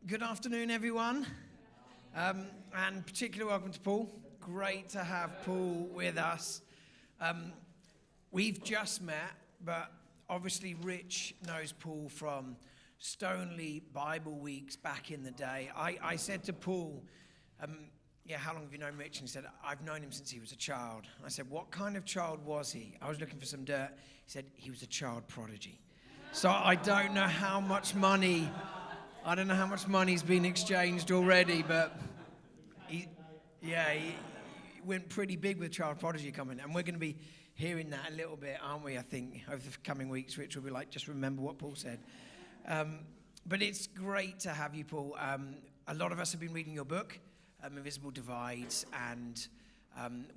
Good afternoon, everyone, and particularly welcome to Paul. Great to have Paul with us. We've just met, but obviously Rich knows Paul from Stoneleigh Bible Weeks back in the day. I said to Paul, how long have you known Rich? And he said, I've known him since he was a child. I said, what kind of child was he? I was looking for some dirt. He said, he was a child prodigy. So I don't know how much money's been exchanged already, but he went pretty big with child prodigy coming, and we're going to be hearing that a little bit, aren't we? I think over the coming weeks, Rich will be like, just remember what Paul said. But it's great to have you, Paul. A lot of us have been reading your book, Invisible Divides, and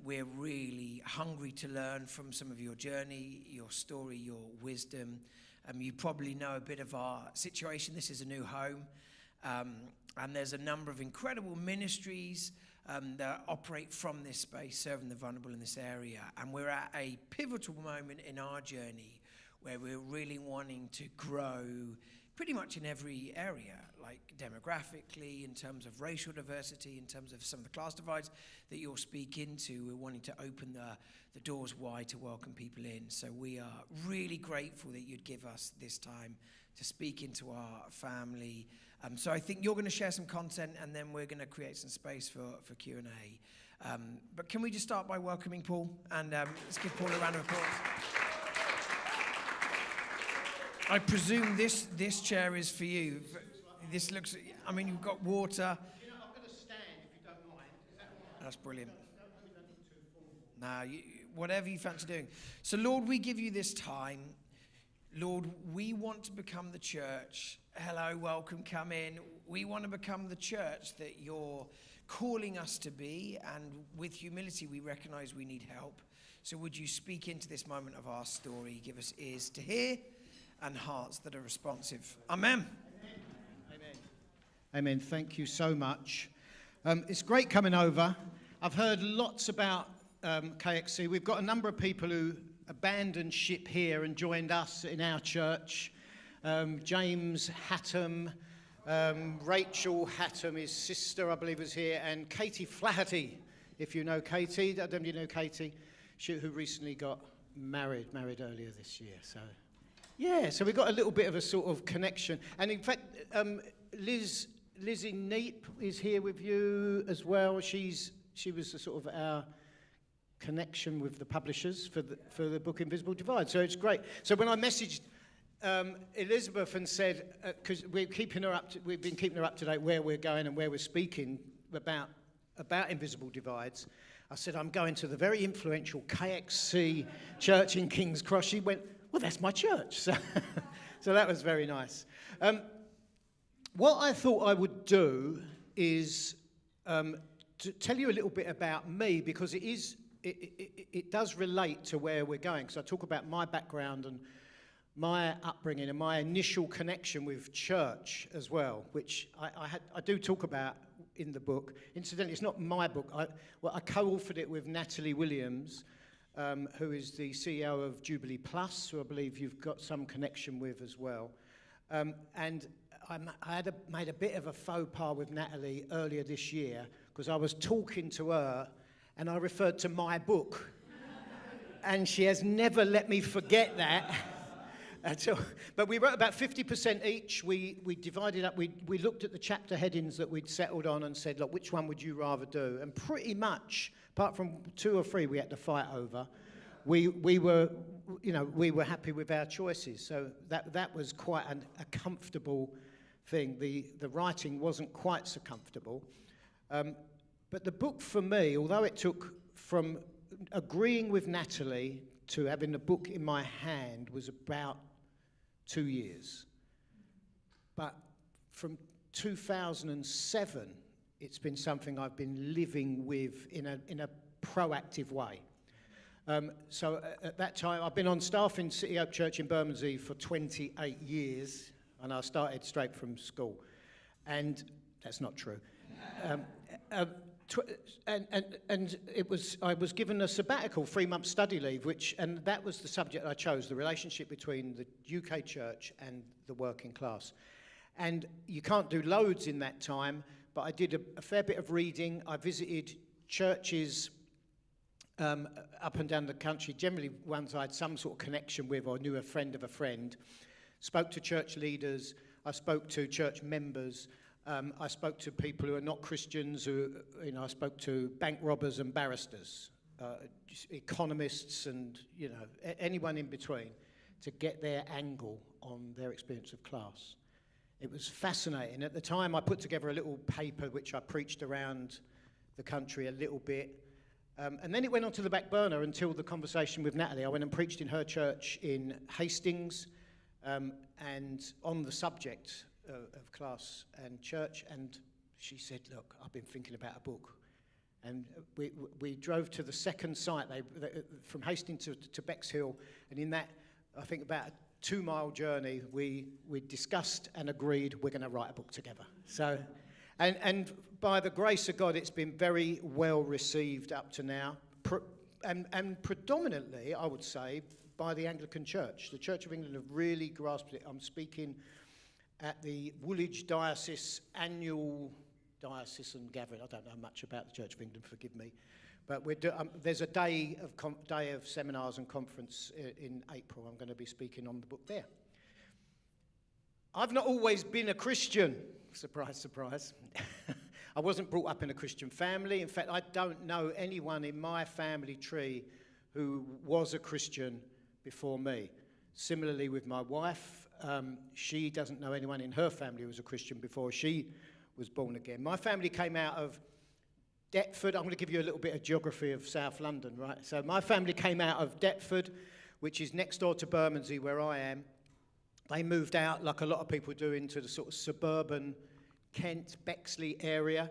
we're really hungry to learn from some of your journey, your story, your wisdom. You probably know a bit of our situation. This is a new home, and there's a number of incredible ministries that operate from this space, serving the vulnerable in this area. And we're at a pivotal moment in our journey where we're really wanting to grow pretty much in every area, like demographically, in terms of racial diversity, in terms of some of the class divides that you'll speak into. We're wanting to open the doors wide to welcome people in. So we are really grateful that you'd give us this time to speak into our family. So I think you're going to share some content, and then we're going to create some space for Q&A. But can we just start by welcoming Paul? And let's give Paul a round of applause. I presume this chair is for you. This looks, you've got water. You know, I'm going to stand if you don't mind. Is that all right? That's brilliant. Don't need too formal. No, whatever you fancy doing. So, Lord, we give you this time. Lord, we want to become the church. Hello, welcome, come in. We want to become the church that you're calling us to be, and with humility, we recognize we need help. So would you speak into this moment of our story, give us ears to hear and hearts that are responsive. Amen. Amen. Amen. Thank you so much. It's great coming over. I've heard lots about KXC. We've got a number of people who abandoned ship here and joined us in our church. James Hatton, Rachel Hatton, his sister, I believe, was here, and Katie Flaherty, if you know Katie. I don't know if you know Katie, who recently got married earlier this year. So we've got a little bit of a sort of connection. And in fact, Lizzie Neep is here with you as well. She was the sort of our connection with the publishers for the book Invisible Divide. So it's great. So when I messaged Elizabeth and said, because we've been keeping her up to date where we're going and where we're speaking about Invisible Divides, I said, I'm going to the very influential KXC church in King's Cross. She went, well, that's my church. So that was very nice. What I thought I would do is to tell you a little bit about me, because it does relate to where we're going. Because I talk about my background and my upbringing and my initial connection with church as well, which I do talk about in the book. Incidentally, it's not my book. I co-authored it with Natalie Williams, who is the CEO of Jubilee Plus, who I believe you've got some connection with as well. And I made a bit of a faux pas with Natalie earlier this year, because I was talking to her and I referred to my book. And she has never let me forget that. But we wrote about 50% each. We divided up. We looked at the chapter headings that we'd settled on and said, look, which one would you rather do? And pretty much, apart from 2 or 3 we had to fight over, we were happy with our choices. So that was quite a comfortable thing. The writing wasn't quite so comfortable. But the book for me, although it took from agreeing with Natalie to having the book in my hand, was about 2 years. But from 2007, it's been something I've been living with in a proactive way. So at that time, I've been on staff in City Hope Church in Bermondsey for 28 years, and I started straight from school. And that's not true. And I was given a sabbatical 3-month study leave, and that was the subject I chose, the relationship between the UK church and the working class. And you can't do loads in that time, but I did a fair bit of reading. I visited churches up and down the country, generally ones I had some sort of connection with or knew a friend of a friend. Spoke to church leaders. I spoke to church members. I spoke to people who are not Christians. I spoke to bank robbers and barristers, economists, and anyone in between, to get their angle on their experience of class. It was fascinating. At the time, I put together a little paper which I preached around the country a little bit. And then it went on to the back burner until the conversation with Natalie. I went and preached in her church in Hastings, and on the subject of class and church. And she said, look, I've been thinking about a book. And we drove to the second site, from Hastings to Bexhill. And in that, I think about a 2-mile journey, we discussed and agreed we're going to write a book together. So, and by the grace of God, it's been very well received up to now, and predominantly, I would say, by the Anglican Church. The Church of England have really grasped it. I'm speaking at the Woolwich Diocese annual diocesan gathering. I don't know much about the Church of England, forgive me. But there's a day of seminars and conference in April. I'm going to be speaking on the book there. I've not always been a Christian. Surprise, surprise. I wasn't brought up in a Christian family. In fact, I don't know anyone in my family tree who was a Christian before me. Similarly with my wife, she doesn't know anyone in her family who was a Christian before she was born again. My family came out of Deptford. I'm going to give you a little bit of geography of South London, right? So my family came out of Deptford, which is next door to Bermondsey, where I am. They moved out, like a lot of people do, into the sort of suburban Kent, Bexley area.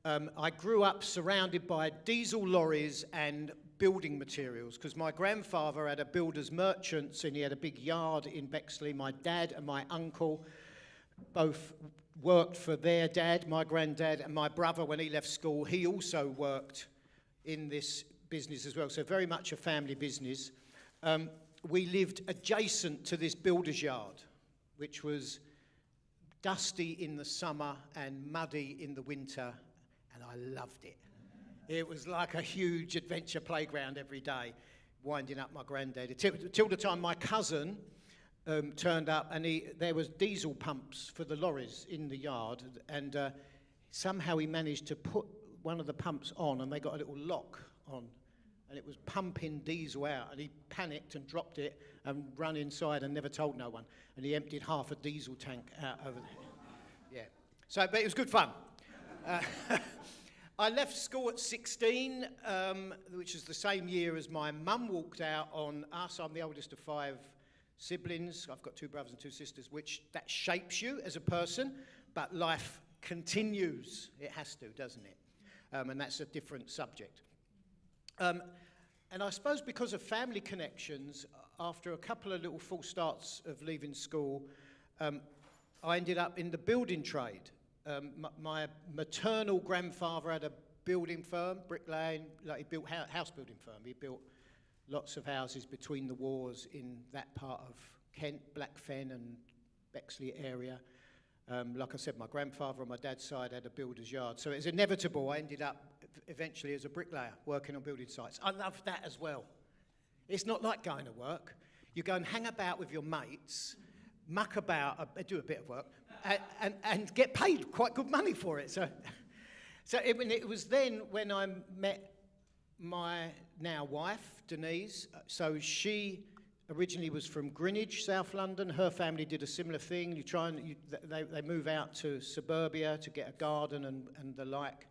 I grew up surrounded by diesel lorries and building materials, because my grandfather had a builder's merchants and he had a big yard in Bexley. My dad and my uncle both worked for their dad, my granddad, and my brother, when he left school, he also worked in this business as well. So very much a family business. We lived adjacent to this builder's yard, which was dusty in the summer and muddy in the winter, and I loved it. It was like a huge adventure playground every day, winding up my granddad. Till the time my cousin turned up, and there was diesel pumps for the lorries in the yard, and somehow he managed to put one of the pumps on, and they got a little lock on, and it was pumping diesel out, and he panicked and dropped it and ran inside and never told no one, and he emptied half a diesel tank out over there. Yeah. So, but it was good fun. I left school at 16, which is the same year as my mum walked out on us. I'm the oldest of 5 siblings. I've got 2 brothers and 2 sisters, that shapes you as a person, but life continues. It has to, doesn't it? And that's a different subject. And I suppose because of family connections, after a couple of little false starts of leaving school, I ended up in the building trade. My maternal grandfather had a building firm, bricklaying, like he built house building firm. He built lots of houses between the wars in that part of Kent, Blackfen and Bexley area. Like I said, my grandfather on my dad's side had a builder's yard. So it was inevitable I ended up eventually as a bricklayer working on building sites. I love that as well. It's not like going to work. You go and hang about with your mates, muck about, do a bit of work, and get paid quite good money for it. So it was then when I met my now wife, Denise. So she originally was from Greenwich, South London. Her family did a similar thing. They move out to suburbia to get a garden and the like.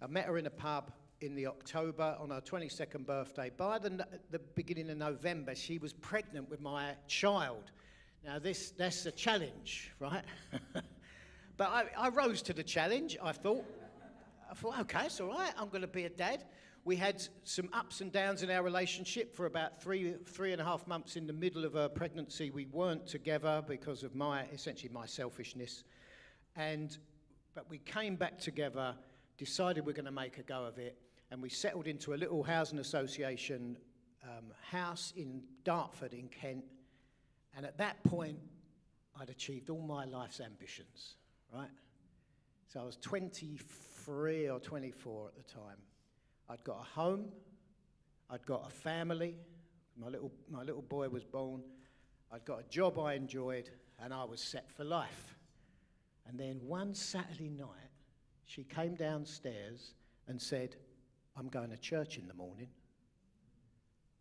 I met her in a pub in the October on her 22nd birthday. By the beginning of November, she was pregnant with my child. Now, that's a challenge, right? But I rose to the challenge, I thought, okay, it's all right, I'm going to be a dad. We had some ups and downs in our relationship for about three and a half months. In the middle of her pregnancy, we weren't together because of essentially my selfishness. But we came back together, decided we're going to make a go of it, and we settled into a little housing association house in Dartford in Kent. And at that point, I'd achieved all my life's ambitions, right? So I was 23 or 24 at the time. I'd got a home, I'd got a family, my little boy was born, I'd got a job I enjoyed, and I was set for life. And then one Saturday night, she came downstairs and said, I'm going to church in the morning.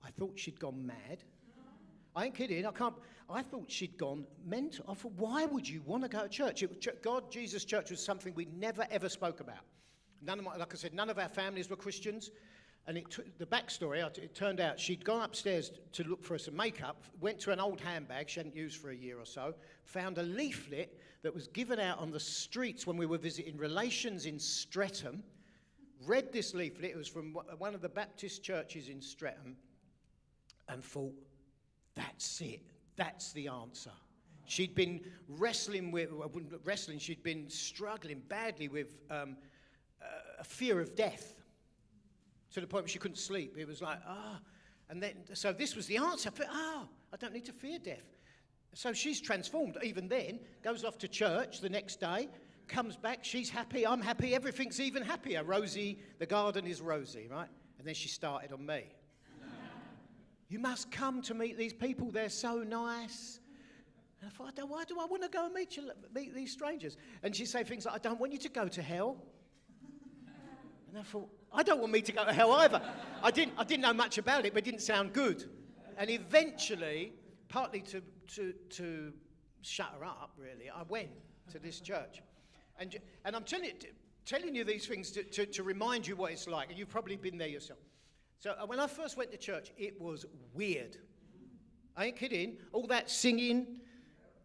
I thought she'd gone mad. I ain't kidding, I thought she'd gone mental. I thought, why would you want to go to church? God, Jesus Church was something we never ever spoke about. Like I said, none of our families were Christians. And the backstory, it turned out she'd gone upstairs to look for some makeup, went to an old handbag she hadn't used for a year or so, found a leaflet that was given out on the streets when we were visiting relations in Streatham, read this leaflet, it was from one of the Baptist churches in Streatham, and thought, that's it, that's the answer. She'd been she'd been struggling badly with a fear of death, to the point where she couldn't sleep. It was like, and then, so this was the answer. I don't need to fear death. So she's transformed. Even then, goes off to church the next day, comes back, she's happy, I'm happy, everything's even happier. Rosie, the garden is rosy, right? And then she started on me. You must come to meet these people, they're so nice. And I thought, why do I want to go and meet these strangers? And she'd say things like, I don't want you to go to hell. And I thought, I don't want me to go to hell either. I didn't know much about it, but it didn't sound good. And eventually, partly to shut her up, really, I went to this church. And I'm telling you these things to remind you what it's like, and you've probably been there yourself. So when I first went to church, it was weird. I ain't kidding. All that singing,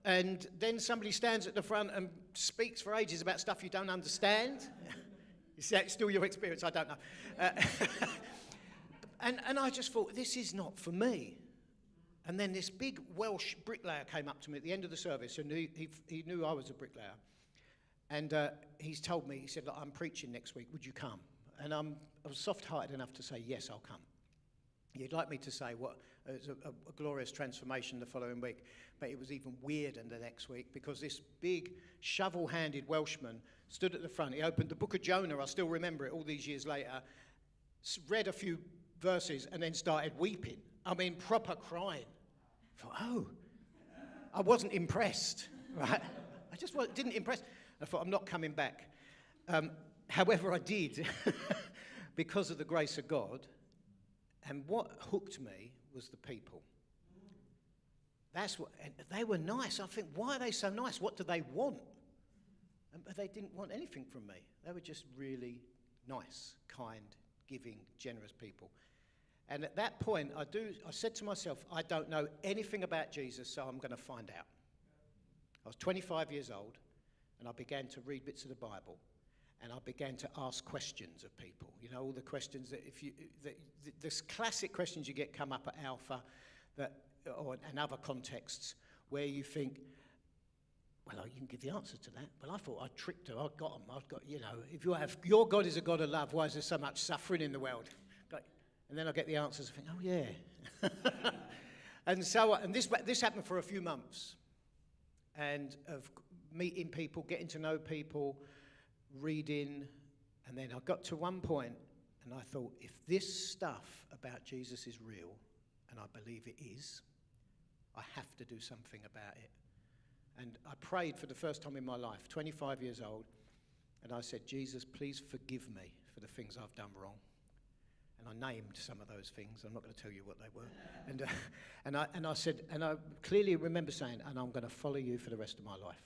and then somebody stands at the front and speaks for ages about stuff you don't understand. Is that still your experience? I don't know. And I just thought, this is not for me. And then this big Welsh bricklayer came up to me at the end of the service, and he knew I was a bricklayer. And he's told me, he said, look, I'm preaching next week, would you come? And I was soft-hearted enough to say, yes, I'll come. He'd like me to say what it was a glorious transformation the following week, but it was even weirder the next week because this big shovel-handed Welshman stood at the front. He opened the book of Jonah, I still remember it all these years later, read a few verses and then started weeping. I mean, proper crying. I thought, I wasn't impressed, right? I just didn't impress. I thought, I'm not coming back. However, I did because of the grace of God. And what hooked me was the people. And they were nice. I think, why are they so nice? What do they want? But they didn't want anything from me. They were just really nice, kind, giving, generous people. And at that point, I said to myself, I don't know anything about Jesus, so I'm going to find out. I was 25 years old, and I began to read bits of the Bible. And I began to ask questions of people. You know, all the questions this classic questions you get come up at Alpha, and other contexts where you think, well, you can give the answer to that. Well, I thought I tricked her. I got them. I've got, if your God is a God of love, why is there so much suffering in the world? And then I get the answers. I think, oh yeah. and this happened for a few months, and of meeting people, getting to know people, reading, and then I got to one point and I thought, if this stuff about Jesus is real, and I believe it is, I have to do something about it. And I prayed for the first time in my life, 25 years old, and I said, Jesus, please forgive me for the things I've done wrong. And I named some of those things. I'm not going to tell you what they were. And I said, and I clearly remember saying, and I'm going to follow you for the rest of my life.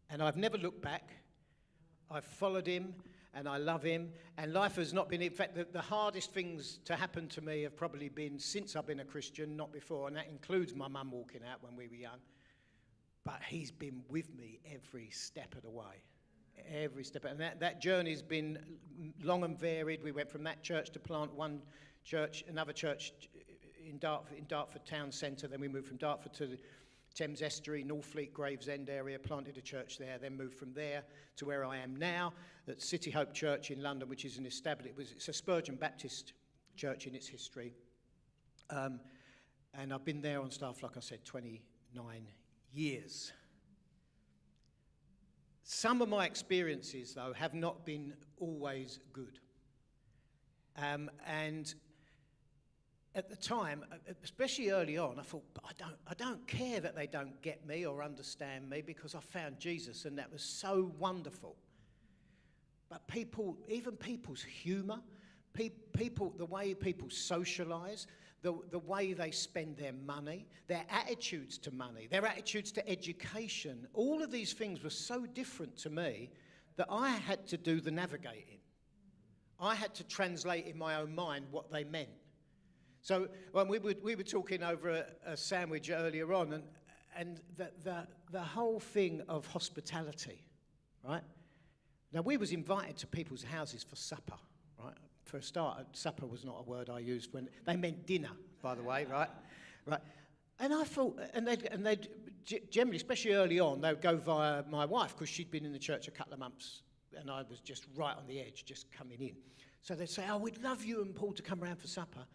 And I've never looked back. I've followed him, and I love him, and life has not been, in fact, the hardest things to happen to me have probably been since I've been a Christian, not before, and that includes my mum walking out when we were young. But he's been with me every step of the way, every step. And that journey's been long and varied. We went from that church to plant one church, another church in Dartford Town Centre, then we moved from Dartford to the Thames Estuary, Northfleet, Gravesend area, planted a church there, then moved from there to where I am now, at City Hope Church in London, which is it's a Spurgeon Baptist church in its history. And I've been there on staff, like I said, 29 years. Some of my experiences, though, have not been always good. And at the time, especially early on, I thought, but I don't care that they don't get me or understand me, because I found Jesus and that was so wonderful. But people, even people's humour, people, the way people socialise, the way they spend their money, their attitudes to money, their attitudes to education, all of these things were so different to me that I had to do the navigating. I had to translate in my own mind what they meant. So when we were talking over a sandwich earlier on, and the whole thing of hospitality, right? Now, we was invited to people's houses for supper, right? For a start, supper was not a word I used when they meant dinner, by the way, right? Right. And I thought, and they'd generally, especially early on, they would go via my wife, because she'd been in the church a couple of months, and I was just right on the edge, just coming in. So they'd say, oh, we'd love you and Paul to come round for supper.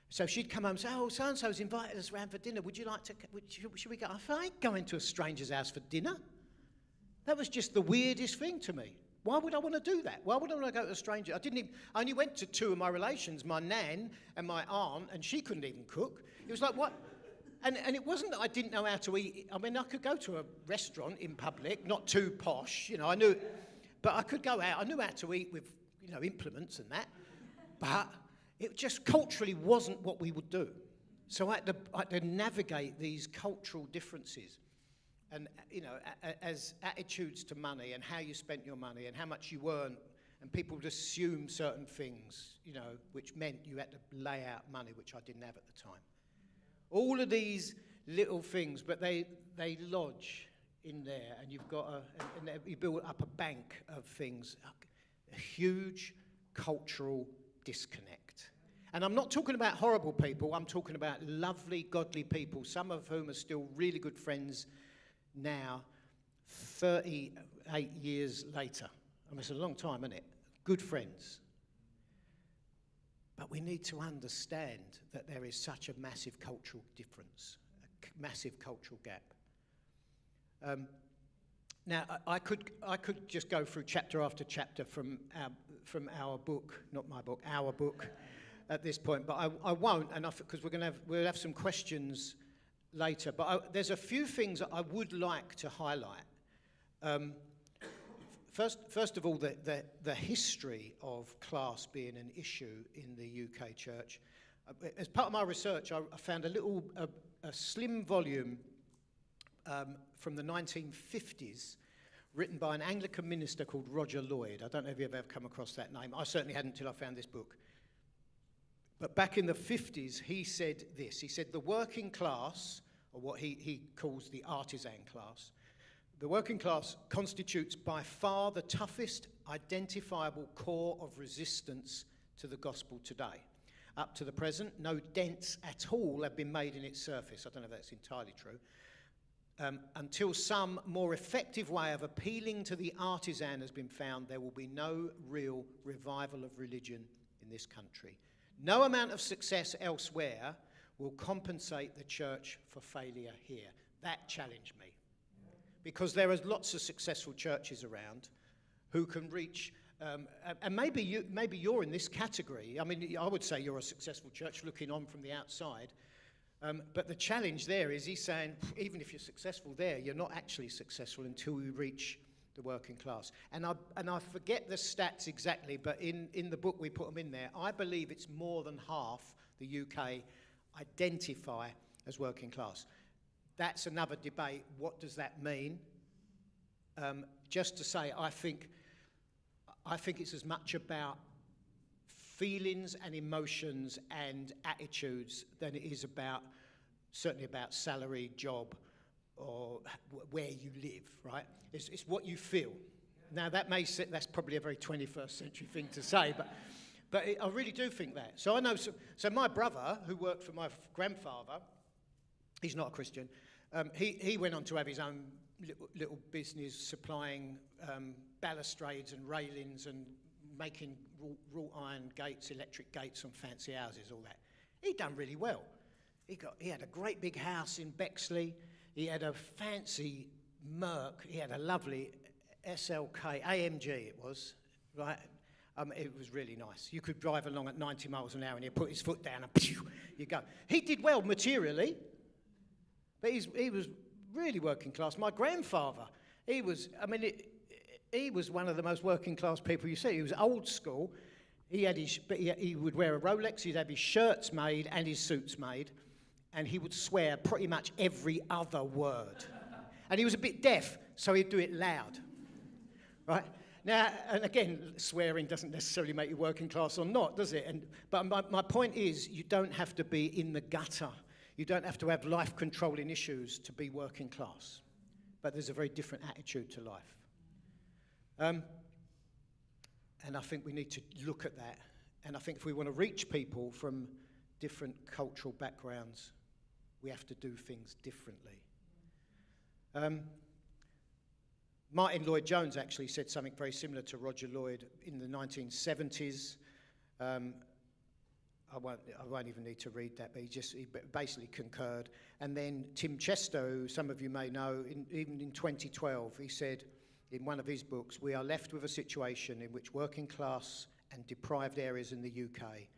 So she'd come home and say, oh, so-and-so's invited us round for dinner. Would you like to, should we go? I thought, I ain't going to a stranger's house for dinner. That was just the weirdest thing to me. Why would I want to do that? Why would I want to go to a stranger? I only went to two of my relations, my nan and my aunt, and she couldn't even cook. It was like, what? And it wasn't that I didn't know how to eat. I mean, I could go to a restaurant in public, not too posh, I knew, but I could go out. I knew how to eat with, implements and that, but it just culturally wasn't what we would do. So I had to navigate these cultural differences. And, as attitudes to money and how you spent your money and how much you earned, and people would assume certain things, which meant you had to lay out money, which I didn't have at the time. All of these little things, but they lodge in there, and you've got you build up a bank of things, a huge cultural disconnect. And I'm not talking about horrible people, I'm talking about lovely, godly people, some of whom are still really good friends now, 38 years later. I mean, it's a long time, isn't it? Good friends. But we need to understand that there is such a massive cultural difference, a massive cultural gap. Now, I could just go through chapter after chapter from our book, not my book, our book, at this point, but I won't, because we'll have some questions later. But there's a few things that I would like to highlight. First of all, the history of class being an issue in the UK church. As part of my research, I found a slim volume from the 1950s, written by an Anglican minister called Roger Lloyd. I don't know if you've ever come across that name. I certainly hadn't until I found this book. But back in the 50s, he said this. He said, the working class, or what he calls the artisan class, the working class constitutes by far the toughest identifiable core of resistance to the gospel today. Up to the present, no dents at all have been made in its surface. I don't know if that's entirely true. Until some more effective way of appealing to the artisan has been found, there will be no real revival of religion in this country. No amount of success elsewhere will compensate the church for failure here. That challenged me. Because there are lots of successful churches around who can reach, and maybe you're in this category. I mean, I would say you're a successful church looking on from the outside. But the challenge there is he's saying, even if you're successful there, you're not actually successful until you reach the working class. And I forget the stats exactly, but in the book we put them in there. I believe it's more than half the UK identify as working class. That's another debate. What does that mean? Just to say, I think it's as much about feelings and emotions and attitudes than it is certainly about salary, job, or where you live, right? It's what you feel. Now, that's probably a very 21st century thing to say, but I really do think that. So I know, so my brother, who worked for my grandfather, he's not a Christian, he went on to have his own little business supplying balustrades and railings and making wrought iron gates, electric gates on fancy houses, all that. He'd done really well. He had a great big house in Bexley. He had a fancy Merc. He had a lovely SLK, AMG it was, right? It was really nice. You could drive along at 90 miles an hour and he'd put his foot down and pew, you go. He did well materially, but he was really working class. My grandfather, he was one of the most working class people you see. He was old school. He would wear a Rolex, he'd have his shirts made and his suits made, and he would swear pretty much every other word. And he was a bit deaf, so he'd do it loud, right? Now, and again, swearing doesn't necessarily make you working class or not, does it? But my point is, you don't have to be in the gutter. You don't have to have life-controlling issues to be working class. But there's a very different attitude to life. And I think we need to look at that. And I think if we want to reach people from different cultural backgrounds, we have to do things differently. Martin Lloyd-Jones actually said something very similar to Roger Lloyd in the 1970s. I won't even need to read that, but he basically concurred. And then Tim Chester, who some of you may know, even in 2012, he said in one of his books, "We are left with a situation in which working class and deprived areas in the UK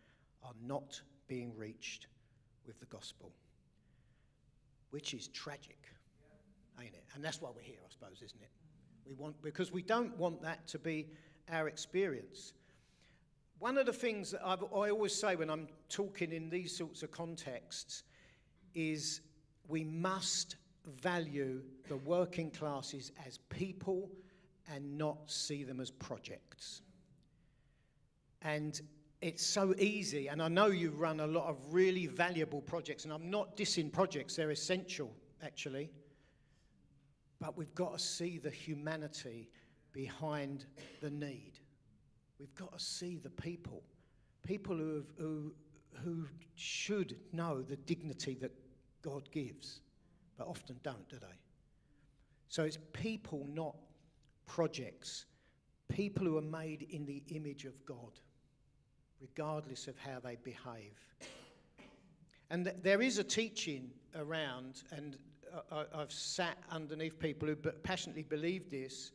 are not being reached with the gospel," which is tragic, ain't it? And that's why we're here, I suppose, isn't it? Because we don't want that to be our experience. One of the things that I always say when I'm talking in these sorts of contexts is we must value the working classes as people and not see them as projects. And it's so easy, and I know you run a lot of really valuable projects, and I'm not dissing projects, they're essential, actually. But we've got to see the humanity behind the need. We've got to see the people who should know the dignity that God gives, but often don't, do they? So it's people, not projects. People who are made in the image of God, regardless of how they behave. And there is a teaching around, and I've sat underneath people who passionately believe this,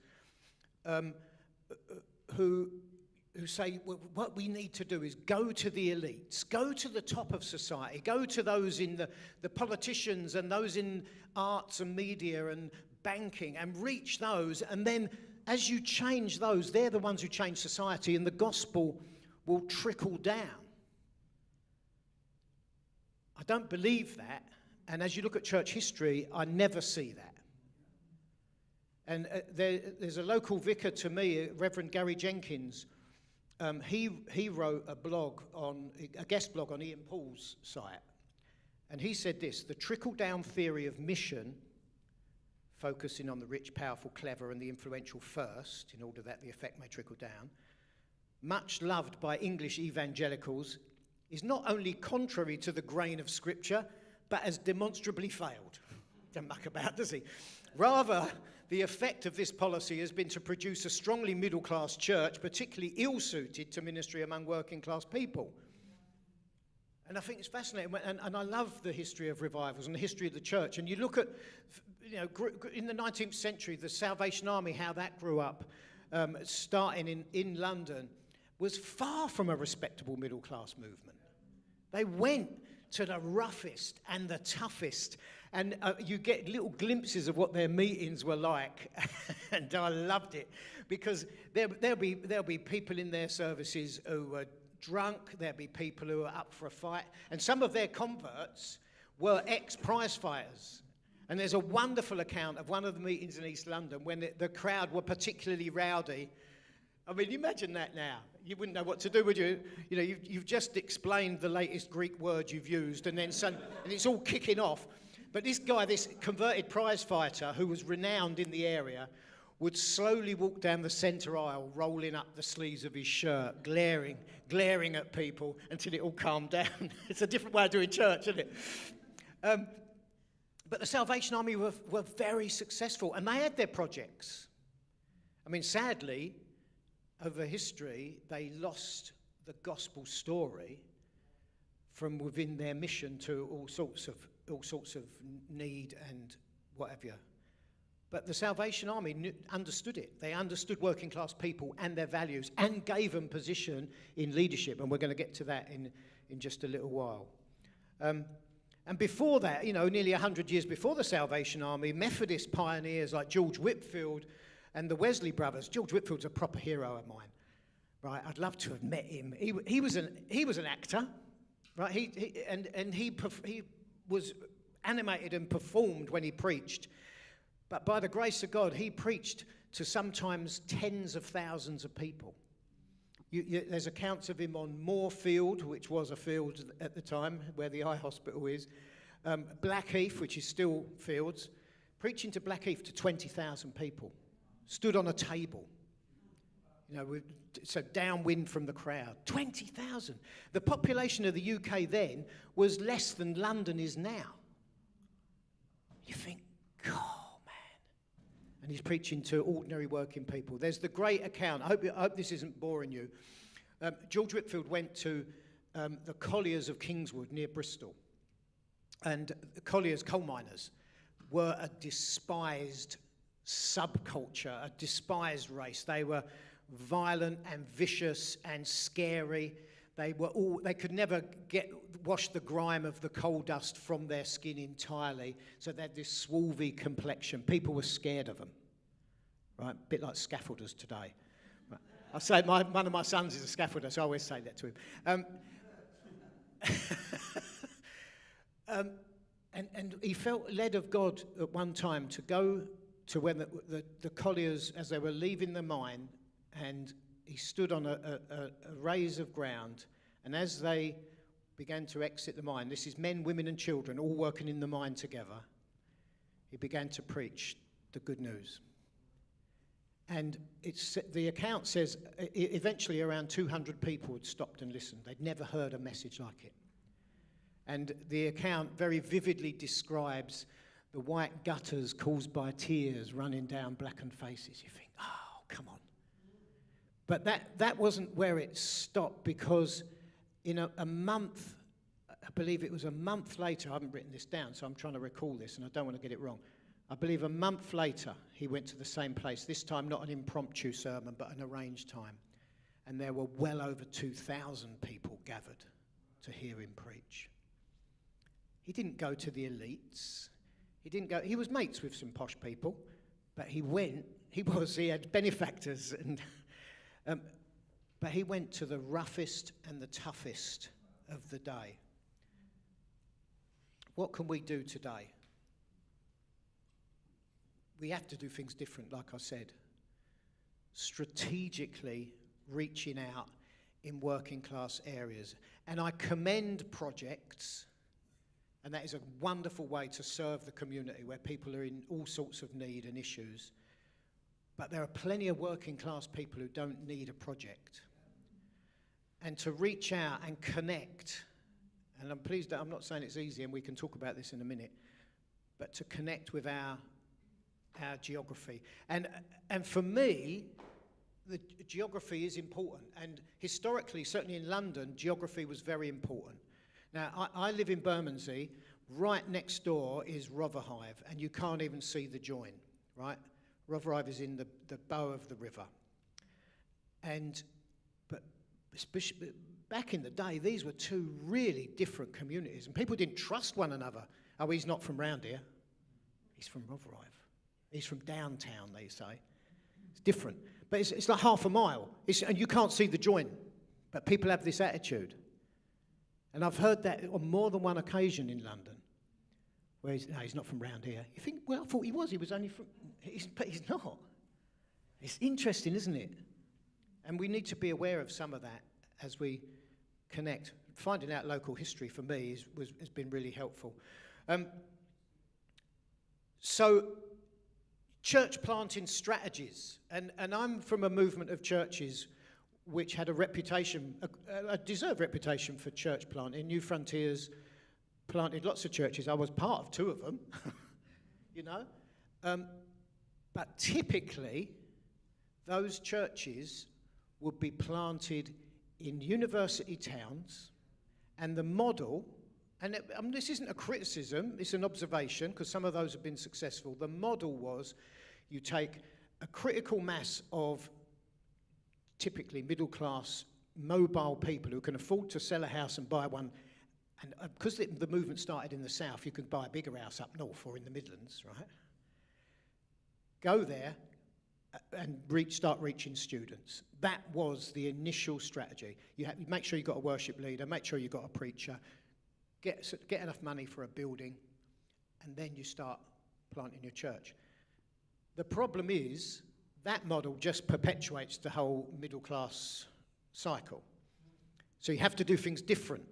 who say, well, what we need to do is go to the elites, go to the top of society, go to those in the politicians and those in arts and media and banking, and reach those, and then as you change those, they're the ones who change society, and the gospel will trickle down. I don't believe that. And as you look at church history, I never see that. And there's a local vicar to me, Reverend Gary Jenkins. He wrote a guest blog on Ian Paul's site. And he said this: the trickle-down theory of mission, focusing on the rich, powerful, clever, and the influential first, in order that the effect may trickle down, much loved by English evangelicals, is not only contrary to the grain of Scripture, but has demonstrably failed. Doesn't muck about, does he? Rather, the effect of this policy has been to produce a strongly middle-class church, particularly ill-suited to ministry among working-class people. And I think it's fascinating, and I love the history of revivals and the history of the church. And you look at, in the 19th century, the Salvation Army, how that grew up, starting in London, was far from a respectable middle-class movement. They went to the roughest and the toughest, and you get little glimpses of what their meetings were like, and I loved it, because there'll be people in their services who were drunk, there'll be people who are up for a fight, and some of their converts were ex-prize fighters. And there's a wonderful account of one of the meetings in East London when the crowd were particularly rowdy. I mean, imagine that now. You wouldn't know what to do, would you? You know, you've just explained the latest Greek word you've used, and it's all kicking off. But this guy, this converted prize fighter, who was renowned in the area, would slowly walk down the centre aisle, rolling up the sleeves of his shirt, glaring at people until it all calmed down. It's a different way of doing church, isn't it? But the Salvation Army were very successful, and they had their projects. I mean, sadly, over history, they lost the gospel story from within their mission to all sorts of need and what have you. But the Salvation Army understood it. They understood working class people and their values and gave them position in leadership. And we're going to get to that in just a little while. And before that, nearly 100 years before the Salvation Army, Methodist pioneers like George Whitefield and the Wesley brothers. George Whitefield's a proper hero of mine, right? I'd love to have met him. He was an actor, right? He was animated and performed when he preached. But by the grace of God, he preached to sometimes tens of thousands of people. There's accounts of him on Moorfield, which was a field at the time where the eye hospital is, Blackheath, which is still fields, preaching to Blackheath to 20,000 people, stood on a table, so downwind from the crowd. 20,000. The population of the UK then was less than London is now. You think, God. And he's preaching to ordinary working people. There's the great account. I hope this isn't boring you. George Whitefield went to the colliers of Kingswood near Bristol. And the colliers, coal miners, were a despised subculture, a despised race. They were violent and vicious and scary. They could never wash the grime of the coal dust from their skin entirely, so they had this swarthy complexion. People were scared of them, right? A bit like scaffolders today. Right. I say one of my sons is a scaffolder, so I always say that to him. And he felt led of God at one time to go to when the colliers, as they were leaving the mine, and he stood on a raise of ground, and as they began to exit the mine, this is men, women and children all working in the mine together, he began to preach the good news. And the account says eventually around 200 people had stopped and listened. They'd never heard a message like it. And the account very vividly describes the white gutters caused by tears running down blackened faces. You think, oh, come on. But that wasn't where it stopped, because in a month, I believe it was a month later, I haven't written this down, so I'm trying to recall this, and I don't want to get it wrong. I believe a month later, he went to the same place, this time not an impromptu sermon, but an arranged time. And there were well over 2,000 people gathered to hear him preach. He didn't go to the elites. He was mates with some posh people, but he had benefactors and... but he went to the roughest and the toughest of the day. What can we do today? We have to do things different, like I said. Strategically reaching out in working class areas. And I commend projects, and that is a wonderful way to serve the community where people are in all sorts of need and issues. But there are plenty of working class people who don't need a project. And to reach out and connect, and I'm pleased that I'm not saying it's easy, and we can talk about this in a minute, but to connect with our geography. And for me, the geography is important. And historically, certainly in London, geography was very important. Now, I live in Bermondsey. Right next door is Rotherhithe, and you can't even see the join, right? Rotherhithe is in the bow of the river. But back in the day, these were two really different communities, and people didn't trust one another. Oh, he's not from round here. He's from Rotherhithe. He's from downtown, they say. It's different. But it's like half a mile, and you can't see the joint. But people have this attitude. And I've heard that on more than one occasion in London. Where he's not from round here. You think, well, I thought he was. He was only from... but he's not. It's interesting, isn't it? And we need to be aware of some of that as we connect. Finding out local history, for me, has been really helpful. So, church planting strategies. And I'm from a movement of churches which had a reputation, a deserved reputation for church planting. New Frontiers planted lots of churches. I was part of two of them, But typically, those churches would be planted in university towns, and the model and this isn't a criticism, it's an observation, because some of those have been successful. The model was you take a critical mass of typically middle-class, mobile people who can afford to sell a house and buy one, and because the movement started in the south, you could buy a bigger house up north or in the Midlands, right? Go there and start reaching students. That was the initial strategy. You make sure you've got a worship leader, make sure you've got a preacher, get enough money for a building, and then you start planting your church. The problem is that model just perpetuates the whole middle class cycle. So you have to do things different.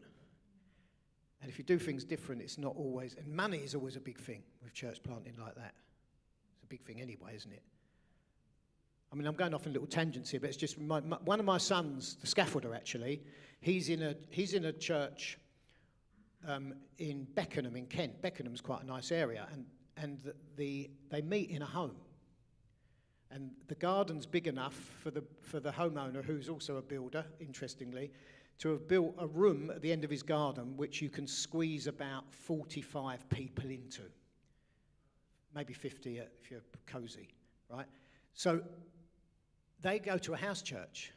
And if you do things different, it's not always, and money is always a big thing with church planting like that. It's a big thing anyway, isn't it? I mean, I'm going off on little tangents here, but it's just one of my sons, the scaffolder actually, he's in a church in Beckenham in Kent. Beckenham's quite a nice area, and they meet in a home. And the garden's big enough for the homeowner, who's also a builder, interestingly, to have built a room at the end of his garden which you can squeeze about 45 people into. Maybe 50 if you're cosy, right? So they go to a house church,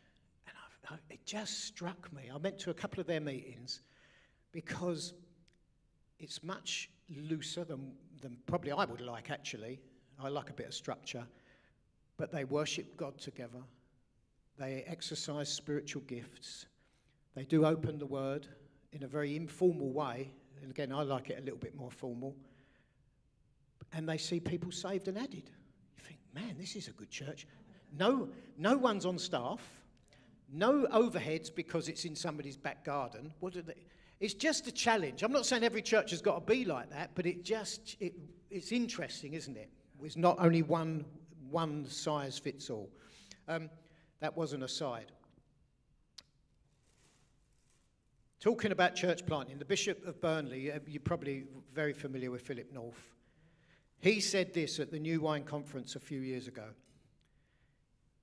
and it just struck me. I went to a couple of their meetings because it's much looser than probably I would like, actually. I like a bit of structure. But they worship God together. They exercise spiritual gifts. They do open the word in a very informal way. And again, I like it a little bit more formal. And they see people saved and added. You think, man, this is a good church. No one's on staff. No overheads because it's in somebody's back garden. It's just a challenge. I'm not saying every church has got to be like that, but it's interesting, isn't it? It's not only one size fits all. That was an aside. Talking about church planting, the Bishop of Burnley, you're probably very familiar with Philip North. He said this at the New Wine Conference a few years ago.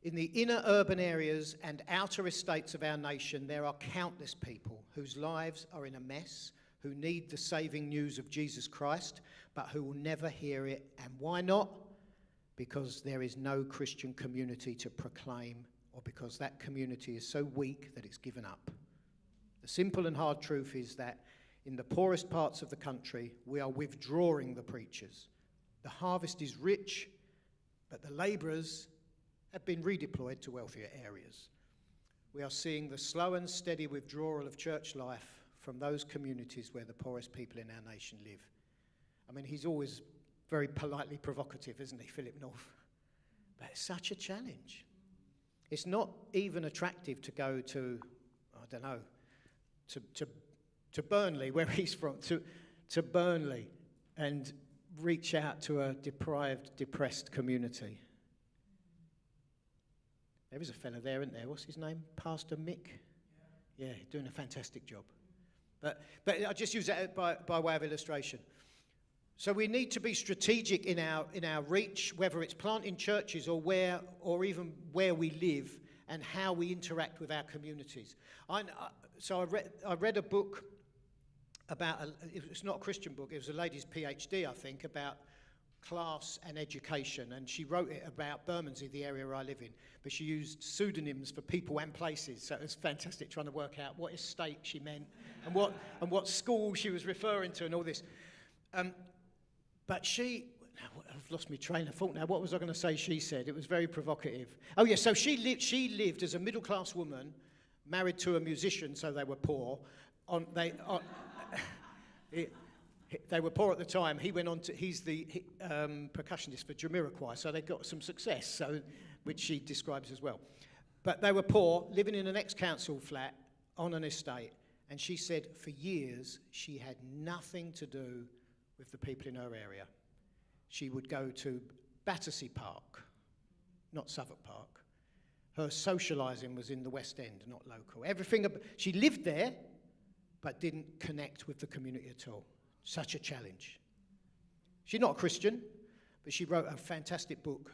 In the inner urban areas and outer estates of our nation, there are countless people whose lives are in a mess, who need the saving news of Jesus Christ, but who will never hear it. And why not? Because there is no Christian community to proclaim, or because that community is so weak that it's given up. The simple and hard truth is that in the poorest parts of the country, we are withdrawing the preachers. The harvest is rich, but the labourers have been redeployed to wealthier areas. We are seeing the slow and steady withdrawal of church life from those communities where the poorest people in our nation live. I mean, he's always very politely provocative, isn't he, Philip North? But it's such a challenge. It's not even attractive to go to, I don't know, to Burnley, where he's from, to Burnley, and reach out to a deprived, depressed community. There is a fella there, isn't there? What's his name? Pastor Mick? Yeah, doing a fantastic job. But I just use that by way of illustration. So we need to be strategic in our reach, whether it's planting churches or even where we live and how we interact with our communities. So I read a book about, it's not a Christian book, it was a lady's PhD, I think, about class and education, and she wrote it about Bermondsey, the area where I live in, but she used pseudonyms for people and places, so it was fantastic trying to work out what estate she meant and what school she was referring to and all this. But I've lost my train of thought now. What was I going to say she said? It was very provocative. Oh, yeah, so she lived as a middle-class woman, married to a musician, so they were poor. They were poor at the time. He went on to, he's the percussionist for Jamiroquai, so they got some success, which she describes as well. But they were poor, living in an ex-council flat on an estate, and she said for years she had nothing to do with the people in her area. She would go to Battersea Park, not Southwark Park. Her socialising was in the West End, not local. She lived there, but didn't connect with the community at all. Such a challenge. She's not a Christian, but she wrote a fantastic book,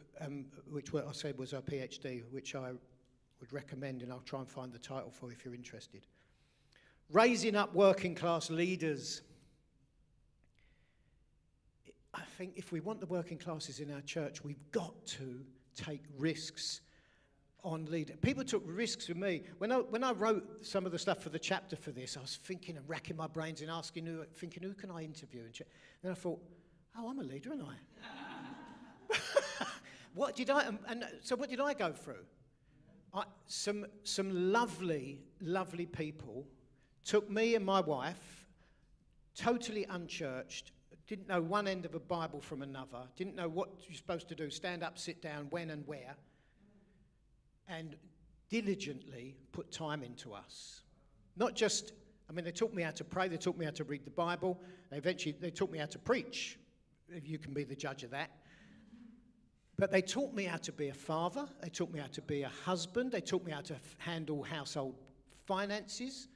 which I said was her PhD, which I would recommend, and I'll try and find the title for you if you're interested. Raising up working class leaders. I think if we want the working classes in our church, we've got to take risks on leader. People took risks with me. When I wrote some of the stuff for the chapter for this, I was thinking and racking my brains and thinking, who can I interview? And then I thought, oh, I'm a leader, aren't I? What did I go through? Some lovely, lovely people took me and my wife, totally unchurched, didn't know one end of a Bible from another, didn't know what you're supposed to do, stand up, sit down, when and where, and diligently put time into us. Not just, they taught me how to pray, they taught me how to read the Bible, they taught me how to preach, if you can be the judge of that. But they taught me how to be a father, they taught me how to be a husband, they taught me how to handle household finances,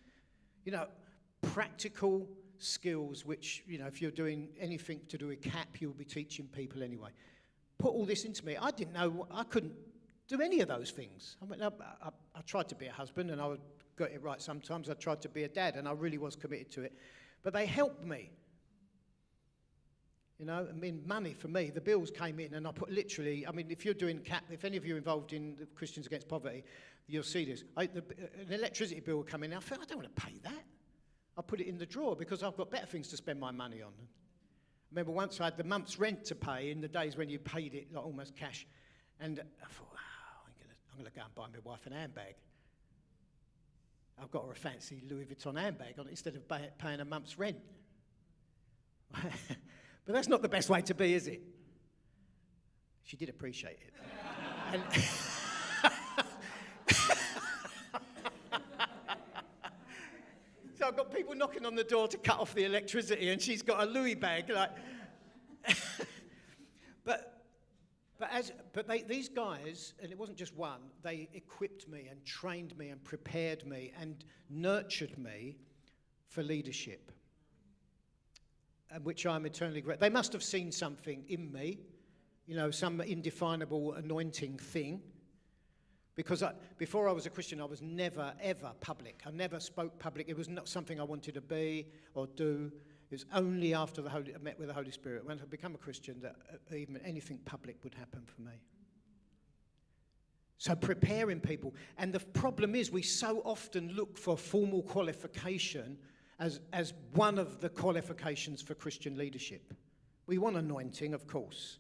practical skills which, if you're doing anything to do with CAP, you'll be teaching people anyway. Put all this into me. I didn't know, I couldn't do any of those things. I tried to be a husband and I got it right sometimes. I tried to be a dad and I really was committed to it. But they helped me. Money for me, the bills came in and I put literally, if you're doing CAP, if any of you are involved in the Christians Against Poverty, you'll see this. An electricity bill would come in and I thought, I don't want to pay that. I put it in the drawer because I've got better things to spend my money on. I remember once I had the month's rent to pay in the days when you paid it like almost cash. And I thought, I'm going to go and buy my wife an handbag. I've got her a fancy Louis Vuitton handbag on it instead of paying a month's rent. But that's not the best way to be, is it? She did appreciate it. And so I've got people knocking on the door to cut off the electricity, and she's got a Louis bag, like. These guys, and it wasn't just one, they equipped me and trained me and prepared me and nurtured me for leadership, and which I'm eternally grateful. They must have seen something in me, some indefinable anointing thing. Because before I was a Christian, I was never, ever public. I never spoke public. It was not something I wanted to be or do. It was only after I met with the Holy Spirit, when I became a Christian, that even anything public would happen for me. So preparing people. And the problem is we so often look for formal qualification as one of the qualifications for Christian leadership. We want anointing, of course.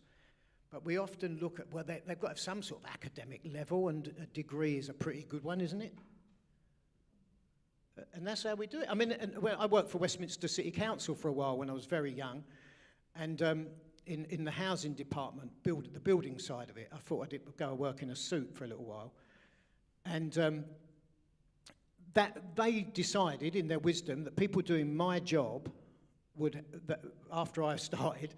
But we often look at, they've got to have some sort of academic level, and a degree is a pretty good one, isn't it? And that's how we do it. I worked for Westminster City Council for a while when I was very young, and in the housing department, the building side of it, I thought I'd go and work in a suit for a little while. And that they decided, in their wisdom, that people doing my job after I started,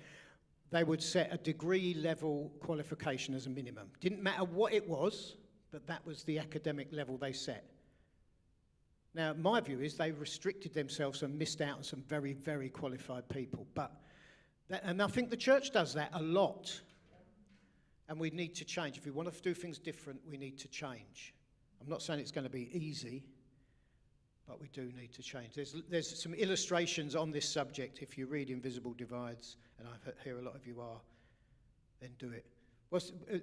they would set a degree level qualification as a minimum. Didn't matter what it was, but that was the academic level they set. Now, my view is they restricted themselves and missed out on some very, very qualified people. And I think the church does that a lot. And we need to change. If we want to do things different, we need to change. I'm not saying it's going to be easy, but we do need to change. There's some illustrations on this subject. If you read Invisible Divides, and I hear a lot of you are, then do it.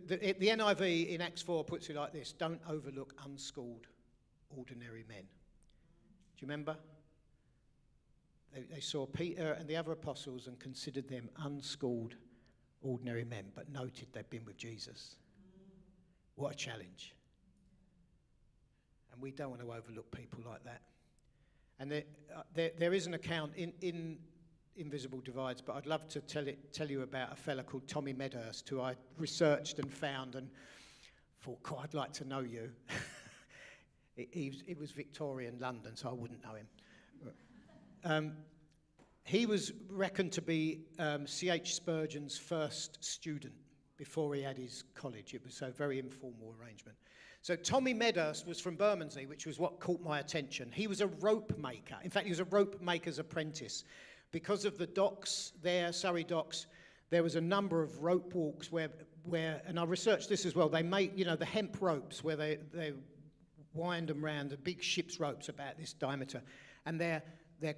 The NIV in Acts 4 puts it like this: don't overlook unschooled, ordinary men. Do you remember? They saw Peter and the other apostles and considered them unschooled, ordinary men, but noted they'd been with Jesus. What a challenge. And we don't want to overlook people like that. And there is an account in Invisible Divides, but I'd love to tell you about a fella called Tommy Medhurst, who I researched and found and thought, God, I'd like to know you. He was Victorian London, so I wouldn't know him. He was reckoned to be C.H. Spurgeon's first student before he had his college. It was a very informal arrangement. So Tommy Medhurst was from Bermondsey, which was what caught my attention. He was a rope maker. In fact, he was a rope maker's apprentice. Because of the docks there, Surrey docks, there was a number of rope walks where and I researched this as well, they make, the hemp ropes where they wind them round, the big ship's ropes about this diameter, and they're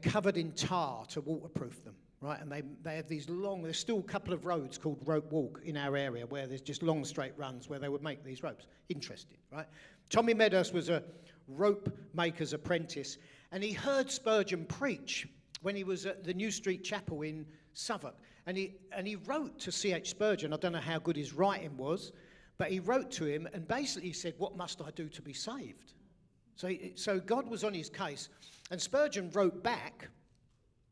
covered in tar to waterproof them. right? And they have these long, there's still a couple of roads called Rope Walk in our area where there's just long straight runs where they would make these ropes. Interesting, right? Tommy Meadhurst was a rope maker's apprentice, and he heard Spurgeon preach when he was at the New Street Chapel in Southwark. And he wrote to C.H. Spurgeon. I don't know how good his writing was, but he wrote to him and basically said, "What must I do to be saved?" So God was on his case. And Spurgeon wrote back,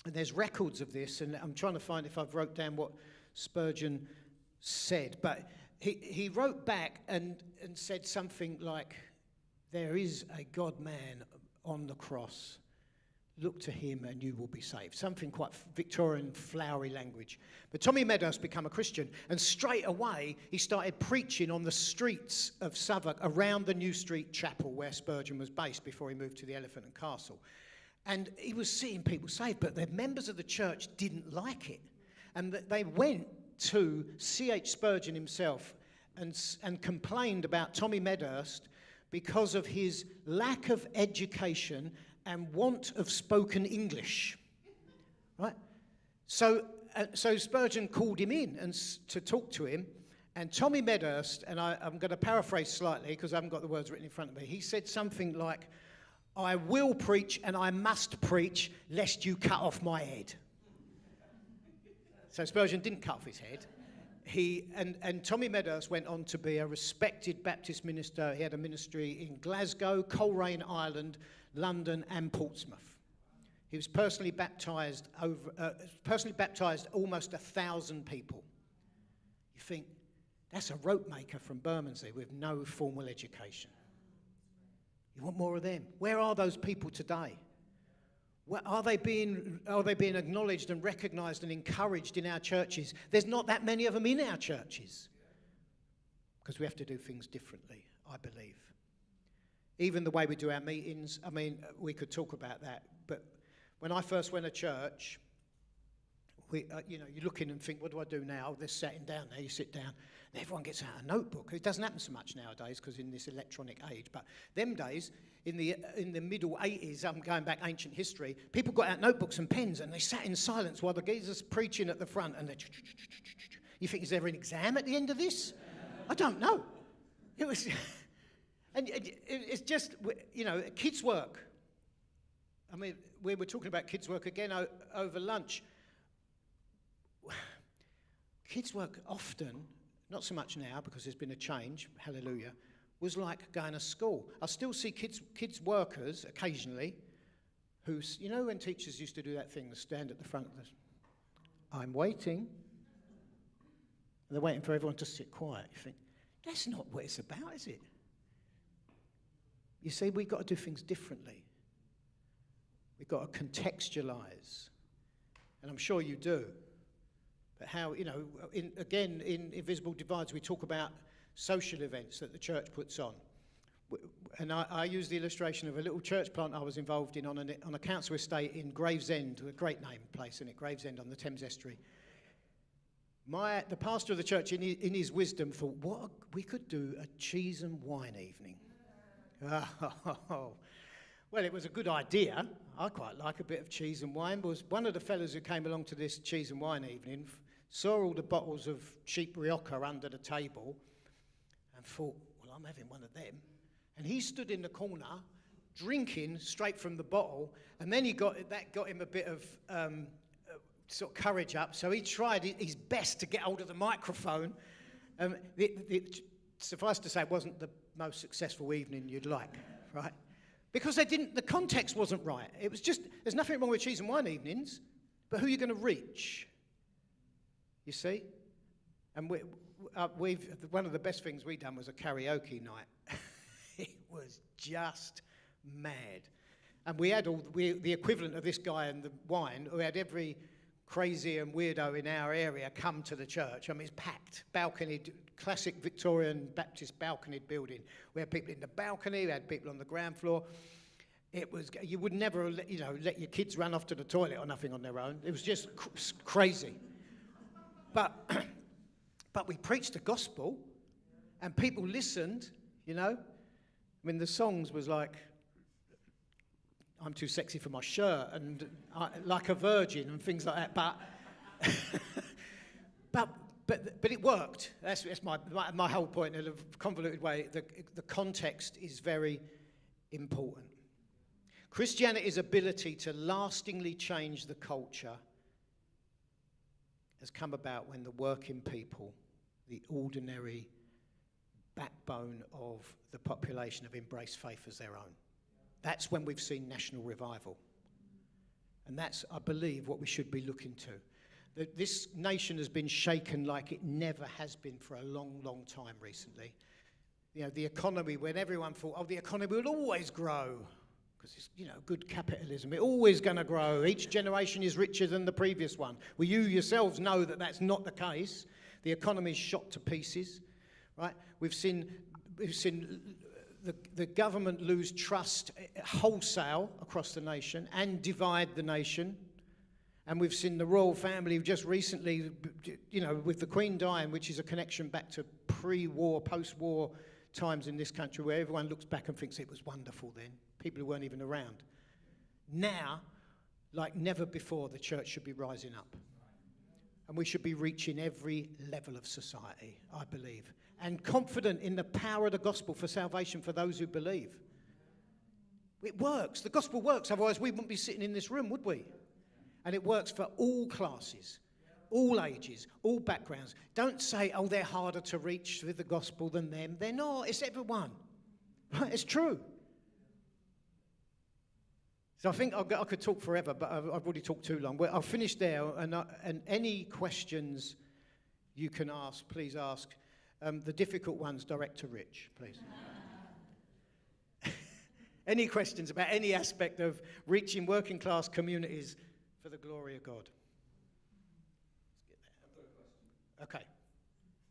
and there's records of this, and I'm trying to find if I've wrote down what Spurgeon said. But he wrote back and said something like, "There is a God-man on the cross. Look to him and you will be saved." Something quite Victorian, flowery language. But Tommy Meadhurst became a Christian, and straight away he started preaching on the streets of Southwark around the New Street Chapel where Spurgeon was based before he moved to the Elephant and Castle. And he was seeing people saved, but the members of the church didn't like it. And they went to C.H. Spurgeon himself and complained about Tommy Meadhurst because of his lack of education and want of spoken English, right? So Spurgeon called him in to talk to him, and Tommy Meadhurst, and I'm going to paraphrase slightly because I haven't got the words written in front of me, he said something like, "I will preach and I must preach lest you cut off my head." So Spurgeon didn't cut off his head. And Tommy Meadhurst went on to be a respected Baptist minister. He had a ministry in Glasgow, Coleraine Island, London and Portsmouth. He was personally baptised almost 1,000 people. You think, that's a rope maker from Bermondsey with no formal education. You want more of them? Where are those people today? Are they being acknowledged and recognised and encouraged in our churches? There's not that many of them in our churches because we have to do things differently, I believe. Even the way we do our meetings, I mean, we could talk about that. But when I first went to church, you look in and think, what do I do now? They're sitting down there, you sit down, and everyone gets out a notebook. It doesn't happen so much nowadays because in this electronic age. But them days, in the middle 80s, I'm going back ancient history, people got out notebooks and pens and they sat in silence while the geezer's preaching at the front. And you think, is there an exam at the end of this? I don't know. It was... And it's just, kids' work. I mean, we were talking about kids' work again over lunch. Kids' work often, not so much now because there's been a change, hallelujah, was like going to school. I still see kids workers occasionally who, when teachers used to do that thing, stand at the front of I'm waiting. And they're waiting for everyone to sit quiet. You think, that's not what it's about, is it? You see, we've got to do things differently. We've got to contextualise. And I'm sure you do. But how, in Invisible Divides, we talk about social events that the church puts on. And I use the illustration of a little church plant I was involved in on a council estate in Gravesend, a great name place, isn't it? Gravesend on the Thames Estuary. The pastor of the church, in his wisdom, thought, we could do a cheese and wine evening. Oh, well, it was a good idea. I quite like a bit of cheese and wine. Was one of the fellows who came along to this cheese and wine evening saw all the bottles of cheap Rioja under the table and thought, well, I'm having one of them. And he stood in the corner drinking straight from the bottle, and then got him a bit of sort of courage up. So he tried his best to get hold of the microphone. Suffice to say, it wasn't the most successful evening you'd like, right? Because the context wasn't right. It was just, there's nothing wrong with cheese and wine evenings, but who are you going to reach? You see? And one of the best things we've done was a karaoke night. It was just mad. And we had the equivalent of this guy and the wine. We had every crazy and weirdo in our area come to the church. I mean, it's packed. Balcony, classic Victorian Baptist balconied building. We had people in the balcony, we had people on the ground floor. It was, you would never let your kids run off to the toilet or nothing on their own. It was just crazy. But we preached the gospel and people listened, I mean, the songs was like, I'm too sexy for my shirt and like a virgin and things like that. But But it worked. That's my whole point in a convoluted way. The context is very important. Christianity's ability to lastingly change the culture has come about when the working people, the ordinary backbone of the population, have embraced faith as their own. That's when we've seen national revival. And that's, I believe, what we should be looking to. This nation has been shaken like it never has been for a long, long time recently. You know, the economy, when everyone thought, oh, the economy will always grow, because it's, you know, good capitalism, it's always going to grow. Each generation is richer than the previous one. Well, you yourselves know that that's not the case. The economy's shot to pieces, right? We've seen the government lose trust wholesale across the nation and divide the nation. And we've seen the royal family just recently, you know, with the Queen dying, which is a connection back to pre-war, post-war times in this country where everyone looks back and thinks it was wonderful then. People who weren't even around. Now, like never before, the church should be rising up. And we should be reaching every level of society, I believe. And confident in the power of the gospel for salvation for those who believe. It works. The gospel works. Otherwise, we wouldn't be sitting in this room, would we? And it works for all classes, all ages, all backgrounds. Don't say, oh, they're harder to reach with the gospel than them. They're not. It's everyone. Right? It's true. So I think I could talk forever, but I've already talked too long. Well, I'll finish there. And any questions you can ask, please ask. The difficult ones, direct to Rich, please. Any questions about any aspect of reaching working class communities for the glory of God? Let's get there. I've got a question. Okay.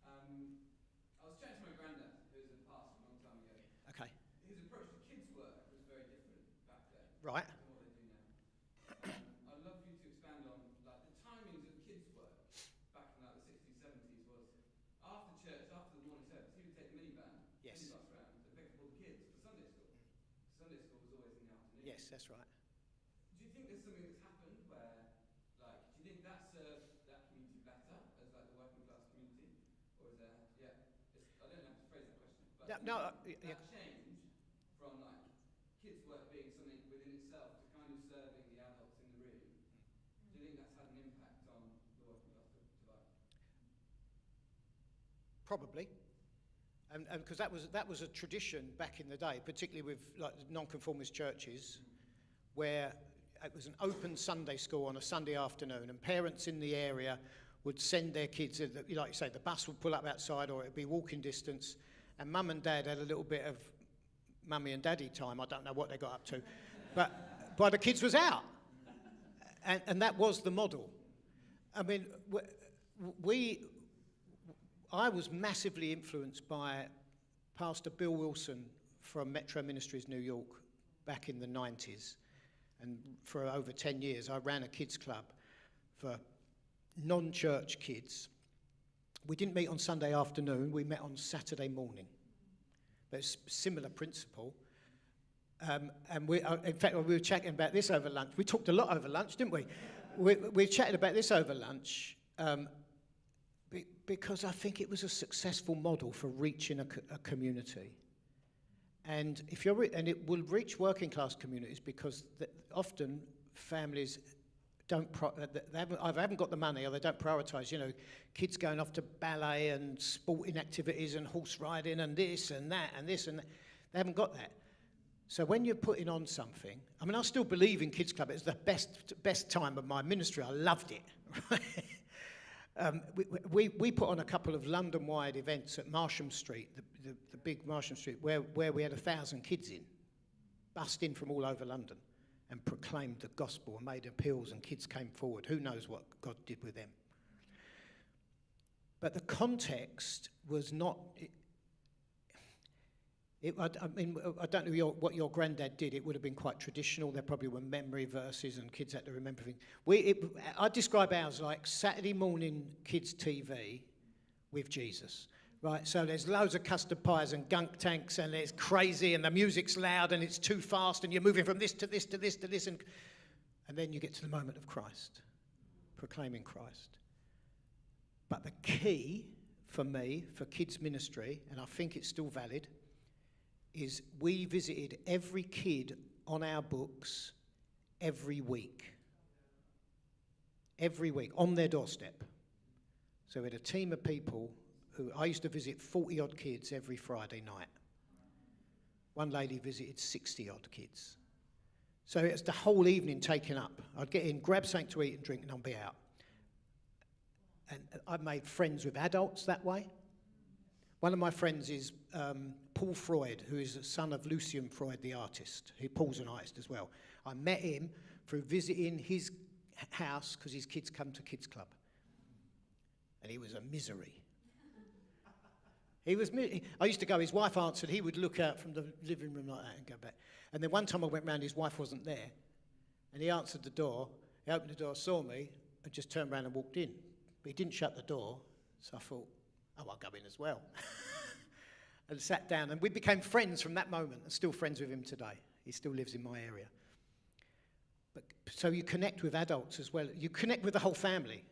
I was chatting to my granddad, who was a pastor a long time ago. Okay. His approach to kids' work was very different back then Right. than what they do now. I'd love for you to expand on like the timings of kids' work back in like the 60s, 70s was after church, after the morning service, he would take the minibus round and pick up all the kids for Sunday school. Sunday school was always in the afternoon. Yes, that's right. Do you think there's something that's happened where, like, do you think that served that community better as like the working class community, or is there? I don't know how to phrase that question, but that change from like kids' work being something within itself to kind of serving the adults in the room. Do you think that's had an impact on the working class divide? Probably. And because that was a tradition back in the day, particularly with like non-conformist churches, where it was an open Sunday school on a Sunday afternoon, and parents in the area would send their kids, like you say, the bus would pull up outside or it would be walking distance, and mum and dad had a little bit of mummy and daddy time. I don't know what they got up to. But the kids was out. And that was the model. I mean, I was massively influenced by Pastor Bill Wilson from Metro Ministries New York back in the 90s. And for over 10 years, I ran a kids club for non-church kids. We didn't meet on Sunday afternoon, we met on Saturday morning. But it's a similar principle. And in fact, we were chatting about this over lunch. We talked a lot over lunch, didn't we? We chatted about this over lunch because I think it was a successful model for reaching a community. And it will reach working class communities because often families haven't got the money, or they don't prioritise. You know, kids going off to ballet and sporting activities and horse riding and this and that and this and that. They haven't got that. So when you're putting on something, I mean, I still believe in Kids Club. It's the best time of my ministry. I loved it. We put on a couple of London-wide events at Marsham Street, the big Marsham Street, where we had 1,000 kids in, bussed in from all over London, and proclaimed the gospel and made appeals, and kids came forward. Who knows what God did with them? But the context was not... I don't know what your granddad did. It would have been quite traditional. There probably were memory verses and kids had to remember things. I describe ours like Saturday morning kids' TV with Jesus, right? So there's loads of custard pies and gunk tanks and it's crazy and the music's loud and it's too fast and you're moving from this to this to this to this. And then you get to the moment of Christ, proclaiming Christ. But the key for me, for kids ministry, and I think it's still valid, is we visited every kid on our books every week. Every week, on their doorstep. So we had a team of people who, I used to visit 40-odd kids every Friday night. One lady visited 60-odd kids. So it's the whole evening taken up. I'd get in, grab something to eat and drink, and I'd be out. And I've made friends with adults that way. One of my friends is Paul Freud, who is the son of Lucian Freud, the artist. Paul's an artist as well. I met him through visiting his house because his kids come to kids club. And he was a misery. I used to go, his wife answered, he would look out from the living room like that and go back. And then one time I went round, his wife wasn't there. And he answered the door, he opened the door, saw me, and just turned around and walked in. But he didn't shut the door, so I thought, oh, I'll go in as well. And sat down, and we became friends from that moment, and still friends with him today. He still lives in my area. But so you connect with adults as well. You connect with the whole family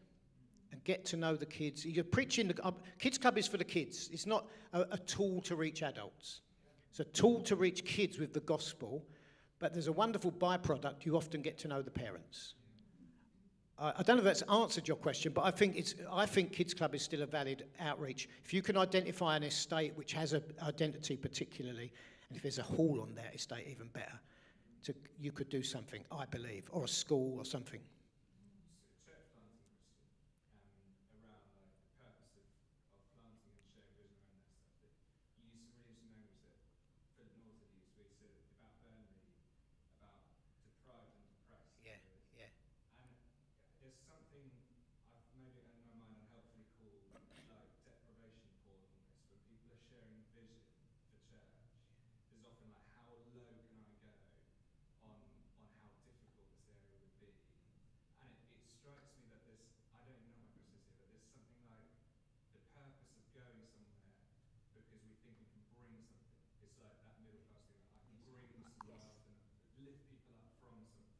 and get to know the kids. You're preaching, Kids Club is for the kids. It's not a tool to reach adults. It's a tool to reach kids with the gospel, but there's a wonderful byproduct. You often get to know the parents. I don't know if that's answered your question, but I think Kids Club is still a valid outreach. If you can identify an estate which has an identity particularly, and if there's a hall on that estate, even better, you could do something, I believe, or a school or something. Church planting, Christian, around like the purpose of planting and sharing vision around that stuff. That you used some really interesting language that Philip North had used, where he said about Burnley, about deprived and depressed. Yeah, yeah. And there's something I've maybe in my mind unhelpfully called like deprivation porn almost, when people are sharing vision for church. There's often like, how low can I go on how difficult this area would be? And it strikes me that there's, I don't even know my question is here, but there's something like the purpose of going somewhere because we think we can bring something. It's like that middle class thing, that I can bring some wealth and lift people up from something.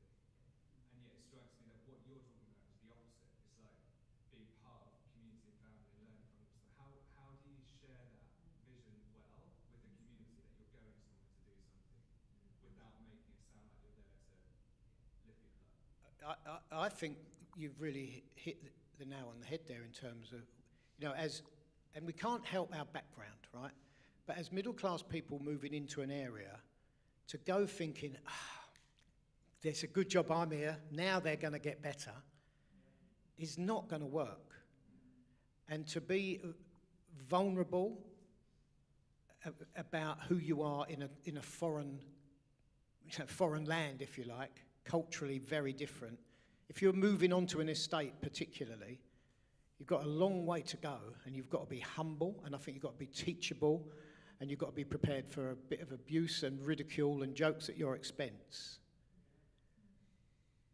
And yet it strikes me that what you're talking about is the opposite. It's like being part of community and family and learning from them. So how do you share that vision well with the community that you're going somewhere to do something without making it sound like you're there to lift people up? I think you've really hit the nail on the head there in terms of, and we can't help our background, right? But as middle class people moving into an area, to go thinking, there's a good job I'm here, now they're going to get better, is not going to work. And to be vulnerable about who you are in a foreign land, if you like, culturally very different. If you're moving onto an estate particularly, you've got a long way to go, and you've got to be humble, and I think you've got to be teachable, and you've got to be prepared for a bit of abuse and ridicule and jokes at your expense.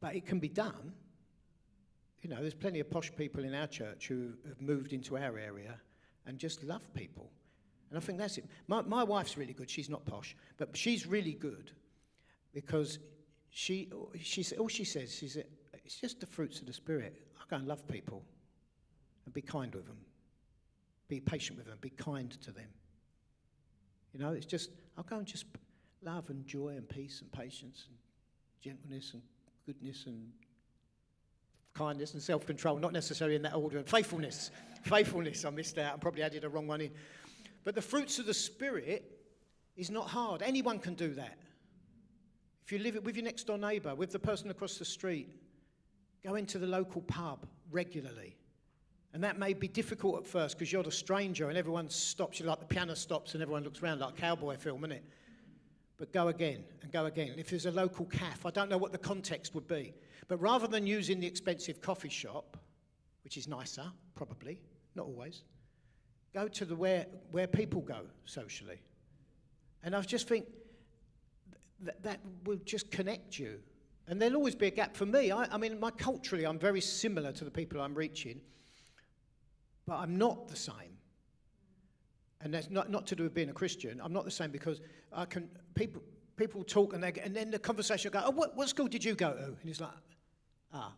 But it can be done. There's plenty of posh people in our church who have moved into our area and just love people. And I think that's it. My wife's really good. She's not posh, but she's really good because all she says is that it's just the fruits of the Spirit. I go and love people and be kind with them. Be patient with them. Be kind to them. It's just, I'll go and just love and joy and peace and patience and gentleness and goodness and kindness and self-control, not necessarily in that order. And faithfulness, I missed out and probably added a wrong one in. But the fruits of the Spirit is not hard. Anyone can do that. If you live it with your next door neighbour, with the person across the street, go into the local pub regularly. And that may be difficult at first because you're the stranger and everyone stops you, like the piano stops and everyone looks around like a cowboy film, isn't it? But go again and go again. If there's a local cafe, I don't know what the context would be, but rather than using the expensive coffee shop, which is nicer, probably, not always, go to where people go socially. And I just think that will just connect you. And there'll always be a gap for me. I mean, culturally, I'm very similar to the people I'm reaching, but I'm not the same. And that's not to do with being a Christian. I'm not the same because people talk and then the conversation will go, oh, what school did you go to? And he's like, I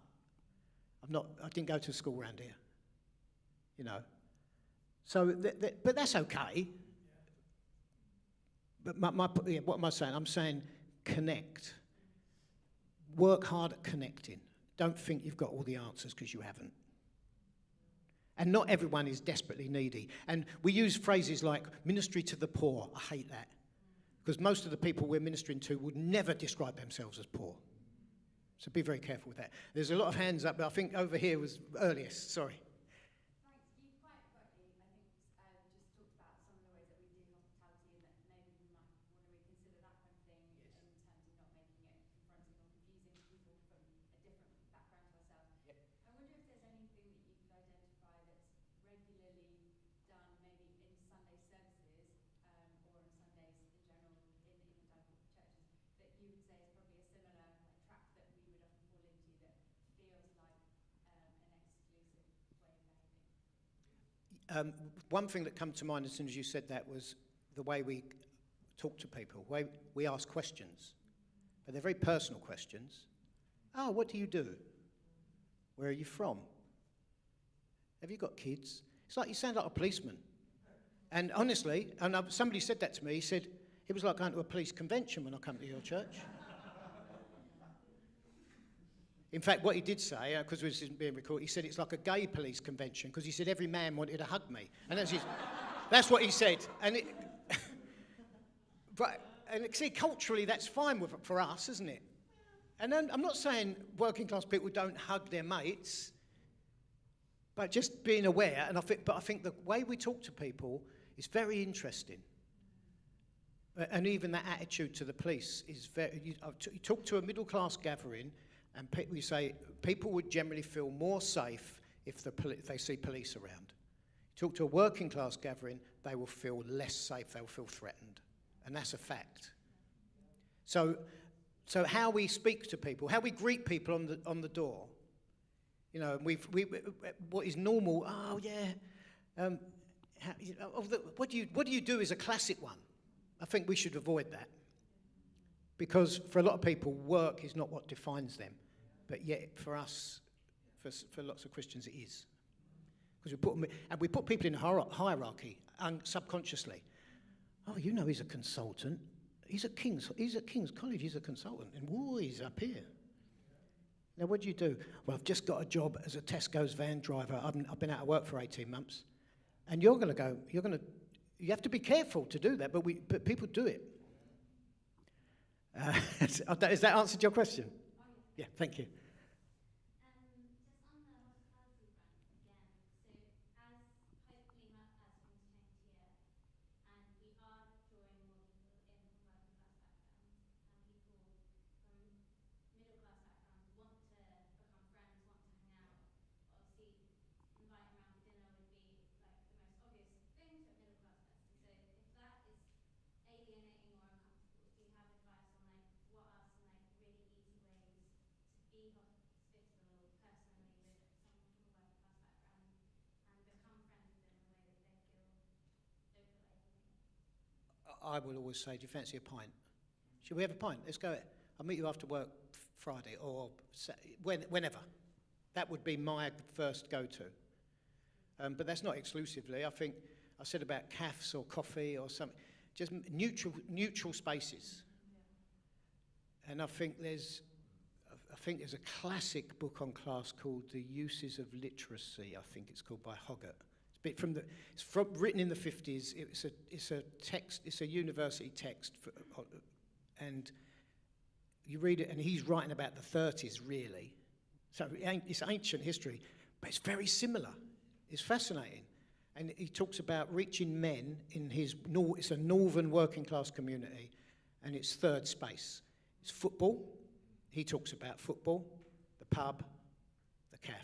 didn't go to school around here. you know. So, but that's okay. But what am I saying? I'm saying connect. Work hard at connecting. Don't think you've got all the answers, because you haven't. And not everyone is desperately needy. And we use phrases like ministry to the poor. I hate that. Because most of the people we're ministering to would never describe themselves as poor. So be very careful with that. There's a lot of hands up, but I think over here was earliest. Sorry. Thanks. You quite rightly, I think, just talked about some of the ways that we do hospitality, and that maybe we might want to reconsider that kind of thing in terms of not making it confronting or confusing people from a different background to ourselves. Yep. I wonder if there's anything that you could identify that's regularly done, maybe in Sunday services or on Sundays in general in the Bible churches, that you would say is probably a similar trap that we would often fall into, that feels like an exclusive way of behaving. One thing that came to mind as soon as you said that was the way we talk to people, the way we ask questions. But they're very personal questions. Oh, what do you do? Where are you from? Have you got kids? It's like you sound like a policeman. And honestly, somebody said that to me, he said, it was like going to a police convention when I come to your church. In fact, what he did say, because this isn't being recorded, he said it's like a gay police convention, because he said every man wanted to hug me. And that's what he said. And see, culturally, that's fine for us, isn't it? And then, I'm not saying working class people don't hug their mates, but just being aware. But I think the way we talk to people is very interesting. And even that attitude to the police is very. You talk to a middle class gathering, and we say people would generally feel more safe if they see police around. You talk to a working class gathering, they will feel less safe, they'll feel threatened. And that's a fact. So how we speak to people, how we greet people on the door, you know, what is normal, oh yeah, what do you do is a classic one. I think we should avoid that. Because for a lot of people, work is not what defines them. But yet, for us, for lots of Christians, it is. Because we put people in hierarchy subconsciously. Oh, you know, he's a consultant. He's at King's College. He's a consultant, and whoa, he's up here. Now, what do you do? Well, I've just got a job as a Tesco's van driver. I've been out of work for 18 months, and you have to be careful to do that. But people do it. Has that answered your question? Oh, Yeah, thank you. Just on the hospitality front again, so as hopefully as things change here, and we are drawing more people in from working class backgrounds, and people from middle class backgrounds want to become friends, want to hang out. Obviously, inviting around for dinner would be like the most obvious thing to a middle class person. So if that is alienating or uncomfortable, do you have advice on like what are some like really easy ways to be hospitable personally with someone from a working class background and become friends with them in a way that they don't feel alienated? I will always say, do you fancy a pint? Should we have a pint? Let's go. I'll meet you after work Friday or whenever. That would be my first go-to. But that's not exclusively. I think I said about cafes or coffee or something. Just neutral spaces. And I think there's a classic book on class called The Uses of Literacy. I think it's called by Hoggart. Written in the 50s. It's a text. It's a university text, and you read it, and he's writing about the 30s, really. So it's ancient history, but it's very similar. It's fascinating, and he talks about reaching men in it's a northern working class community, and it's third space. It's football. He talks about football, the pub, the cafe.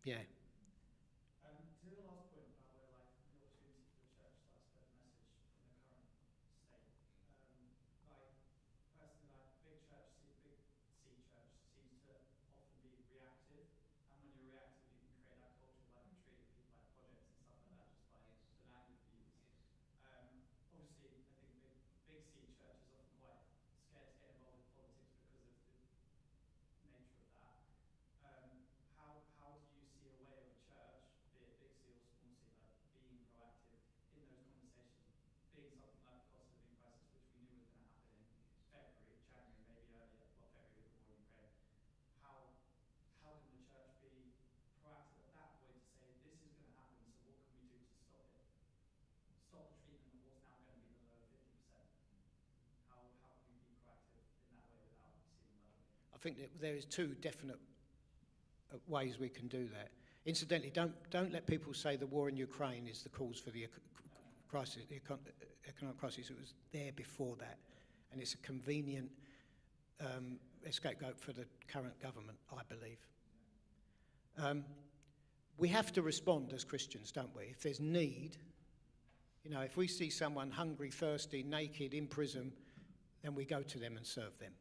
Yeah. To the last point about where like the opportunity for the church to like spread the message in the current state, like personally, like big C church seems to often be reactive, and when you're reactive, you can create that culture of like treating people like projects and stuff like that, just by the language we use. Obviously, I think big C church is often quite scared to get involved with politics because of the nature of that. How do you see a way think that there is two definite ways we can do that. Incidentally, don't let people say the war in Ukraine is the cause for the crisis, the economic crisis. It was there before that, and it's a convenient scapegoat for the current government, I believe. We have to respond as Christians, don't we? If there's need, you know, if we see someone hungry, thirsty, naked, in prison, then we go to them and serve them.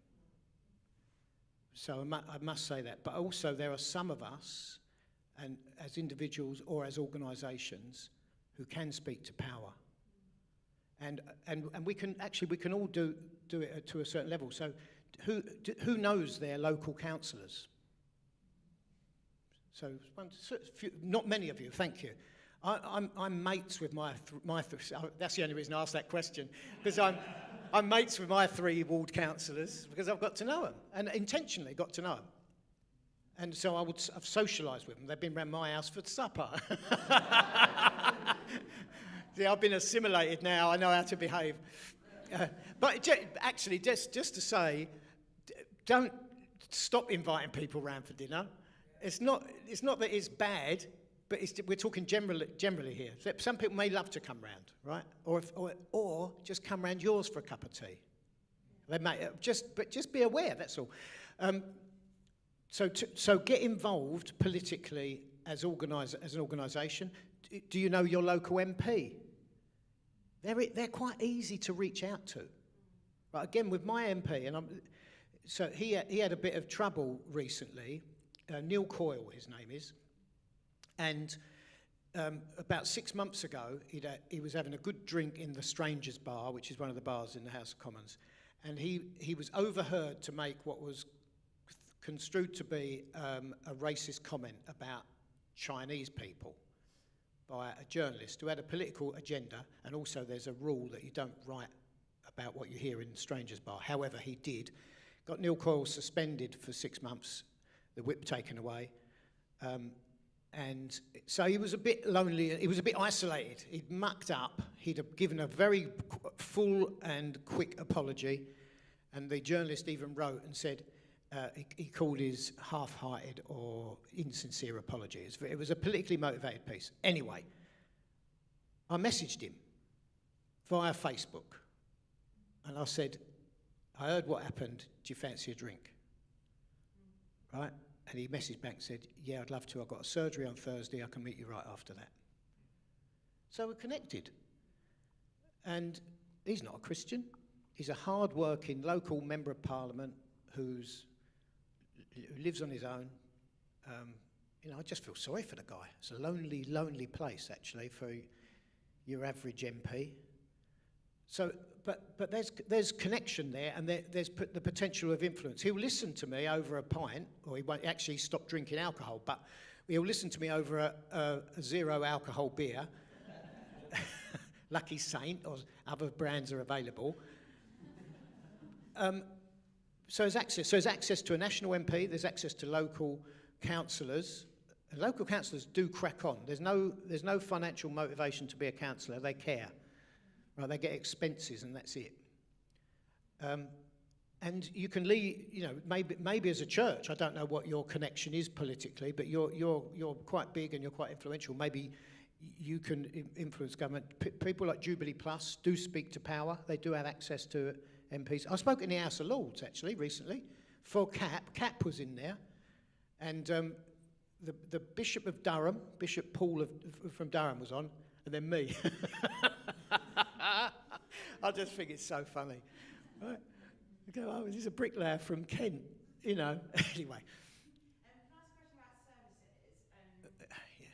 So I must say that. But also there are some of us, and as individuals or as organisations, who can speak to power. And we can all do it to a certain level. So who knows their local councillors? So not many of you, thank you. I'm mates with my that's the only reason I asked that question, because I'm mates with my 3 ward councillors because I've got to know them, and intentionally got to know them. And so I've socialised with them. They've been round my house for supper. See, I've been assimilated now. I know how to behave. But actually, just to say, don't stop inviting people round for dinner. It's not that it's bad, but we're talking generally here. So some people may love to come round, right? Or just come round yours for a cup of tea. They may just be aware. That's all. So get involved politically as an organisation. Do you know your local MP? They're quite easy to reach out to. Right, again, with my MP, and so he had a bit of trouble recently. Neil Coyle, his name is, and about 6 months ago, he was having a good drink in the Strangers Bar, which is one of the bars in the House of Commons, and he was overheard to make what was construed to be a racist comment about Chinese people by a journalist who had a political agenda, and also there's a rule that you don't write about what you hear in Strangers Bar. However, he did. Got Neil Coyle suspended for 6 months, the whip taken away, and so he was a bit lonely, he was a bit isolated. He'd mucked up, he'd have given a very full and quick apology, and the journalist even wrote and said, he called his half-hearted or insincere apology. It was a politically motivated piece. Anyway, I messaged him via Facebook, and I said, I heard what happened, do you fancy a drink? Right? And he messaged back and said, yeah, I'd love to. I've got a surgery on Thursday. I can meet you right after that. So we're connected. And he's not a Christian. He's a hard-working local member of parliament who lives on his own. You know, I just feel sorry for the guy. It's a lonely, lonely place, actually, for your average MP. So, but there's connection there, and there's the potential of influence. He'll listen to me over a pint, or he won't actually stop drinking alcohol, but he'll listen to me over a 0 alcohol beer. Lucky Saint, or other brands are available. So there's access to a national MP, there's access to local councillors. And local councillors do crack on. There's no financial motivation to be a councillor, they care. Right, they get expenses and that's it. And you can lead, you know, maybe as a church, I don't know what your connection is politically, but you're quite big and you're quite influential. Maybe you can influence government. People like Jubilee Plus do speak to power. They do have access to MPs. I spoke in the House of Lords, actually, recently, for CAP. CAP was in there. And the Bishop of Durham, Bishop Paul from Durham was on, and then me. I just think it's so funny. Right? I go, oh, this is a bricklayer from Kent, you know. Anyway. Can I ask a question about services? Yeah.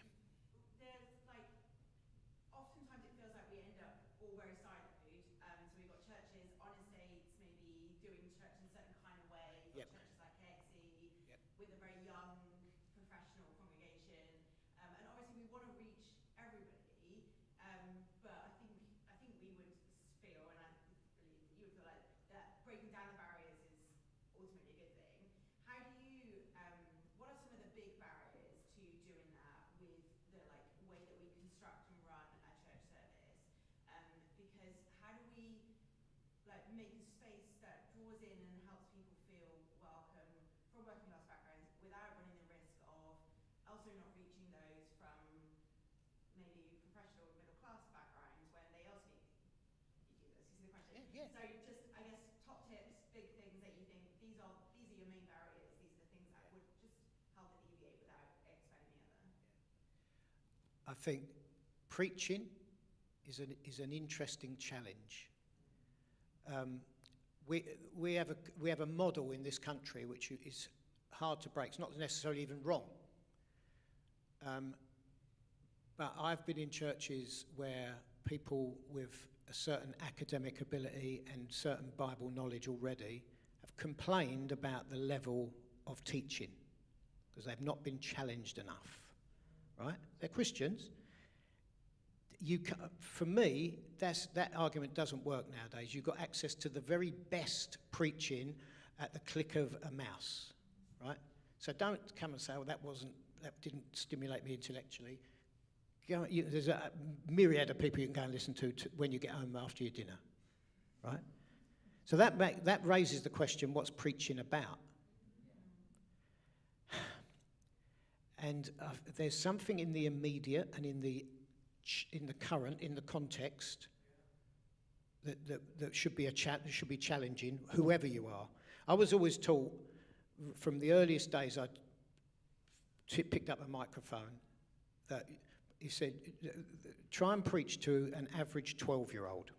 There's like, oftentimes it feels like we end up all very siloed. So we've got churches on estates, maybe doing church in a certain kind of way. We've got churches like KXE with a very young professional congregation. And obviously we want to reach everybody. But I think we would feel, and I believe that you would feel like that breaking down the barriers is ultimately a good thing. How do you, what are some of the big barriers to doing that with the way that we construct and run a church service? Because how do we make a space that draws in and helps people feel welcome Yeah. So just, I guess, top tips, big things that you think, these are your main barriers, these are the things that would just help alleviate without expelling the other. I think preaching is an interesting challenge. We have a model in this country which is hard to break. It's not necessarily even wrong. But I've been in churches where people with a certain academic ability and certain Bible knowledge already have complained about the level of teaching because they've not been challenged enough, right? They're Christians. For me, that argument doesn't work nowadays. You've got access to the very best preaching at the click of a mouse, right? So don't come and say, well, that didn't stimulate me intellectually. There's a myriad of people you can go and listen to when you get home after your dinner, right? So that raises the question, what's preaching about? And there's something in the immediate and in the current, in the context, that should be should be challenging, whoever you are. I was always taught from the earliest days I picked up a microphone that he said, try and preach to an average 12-year-old.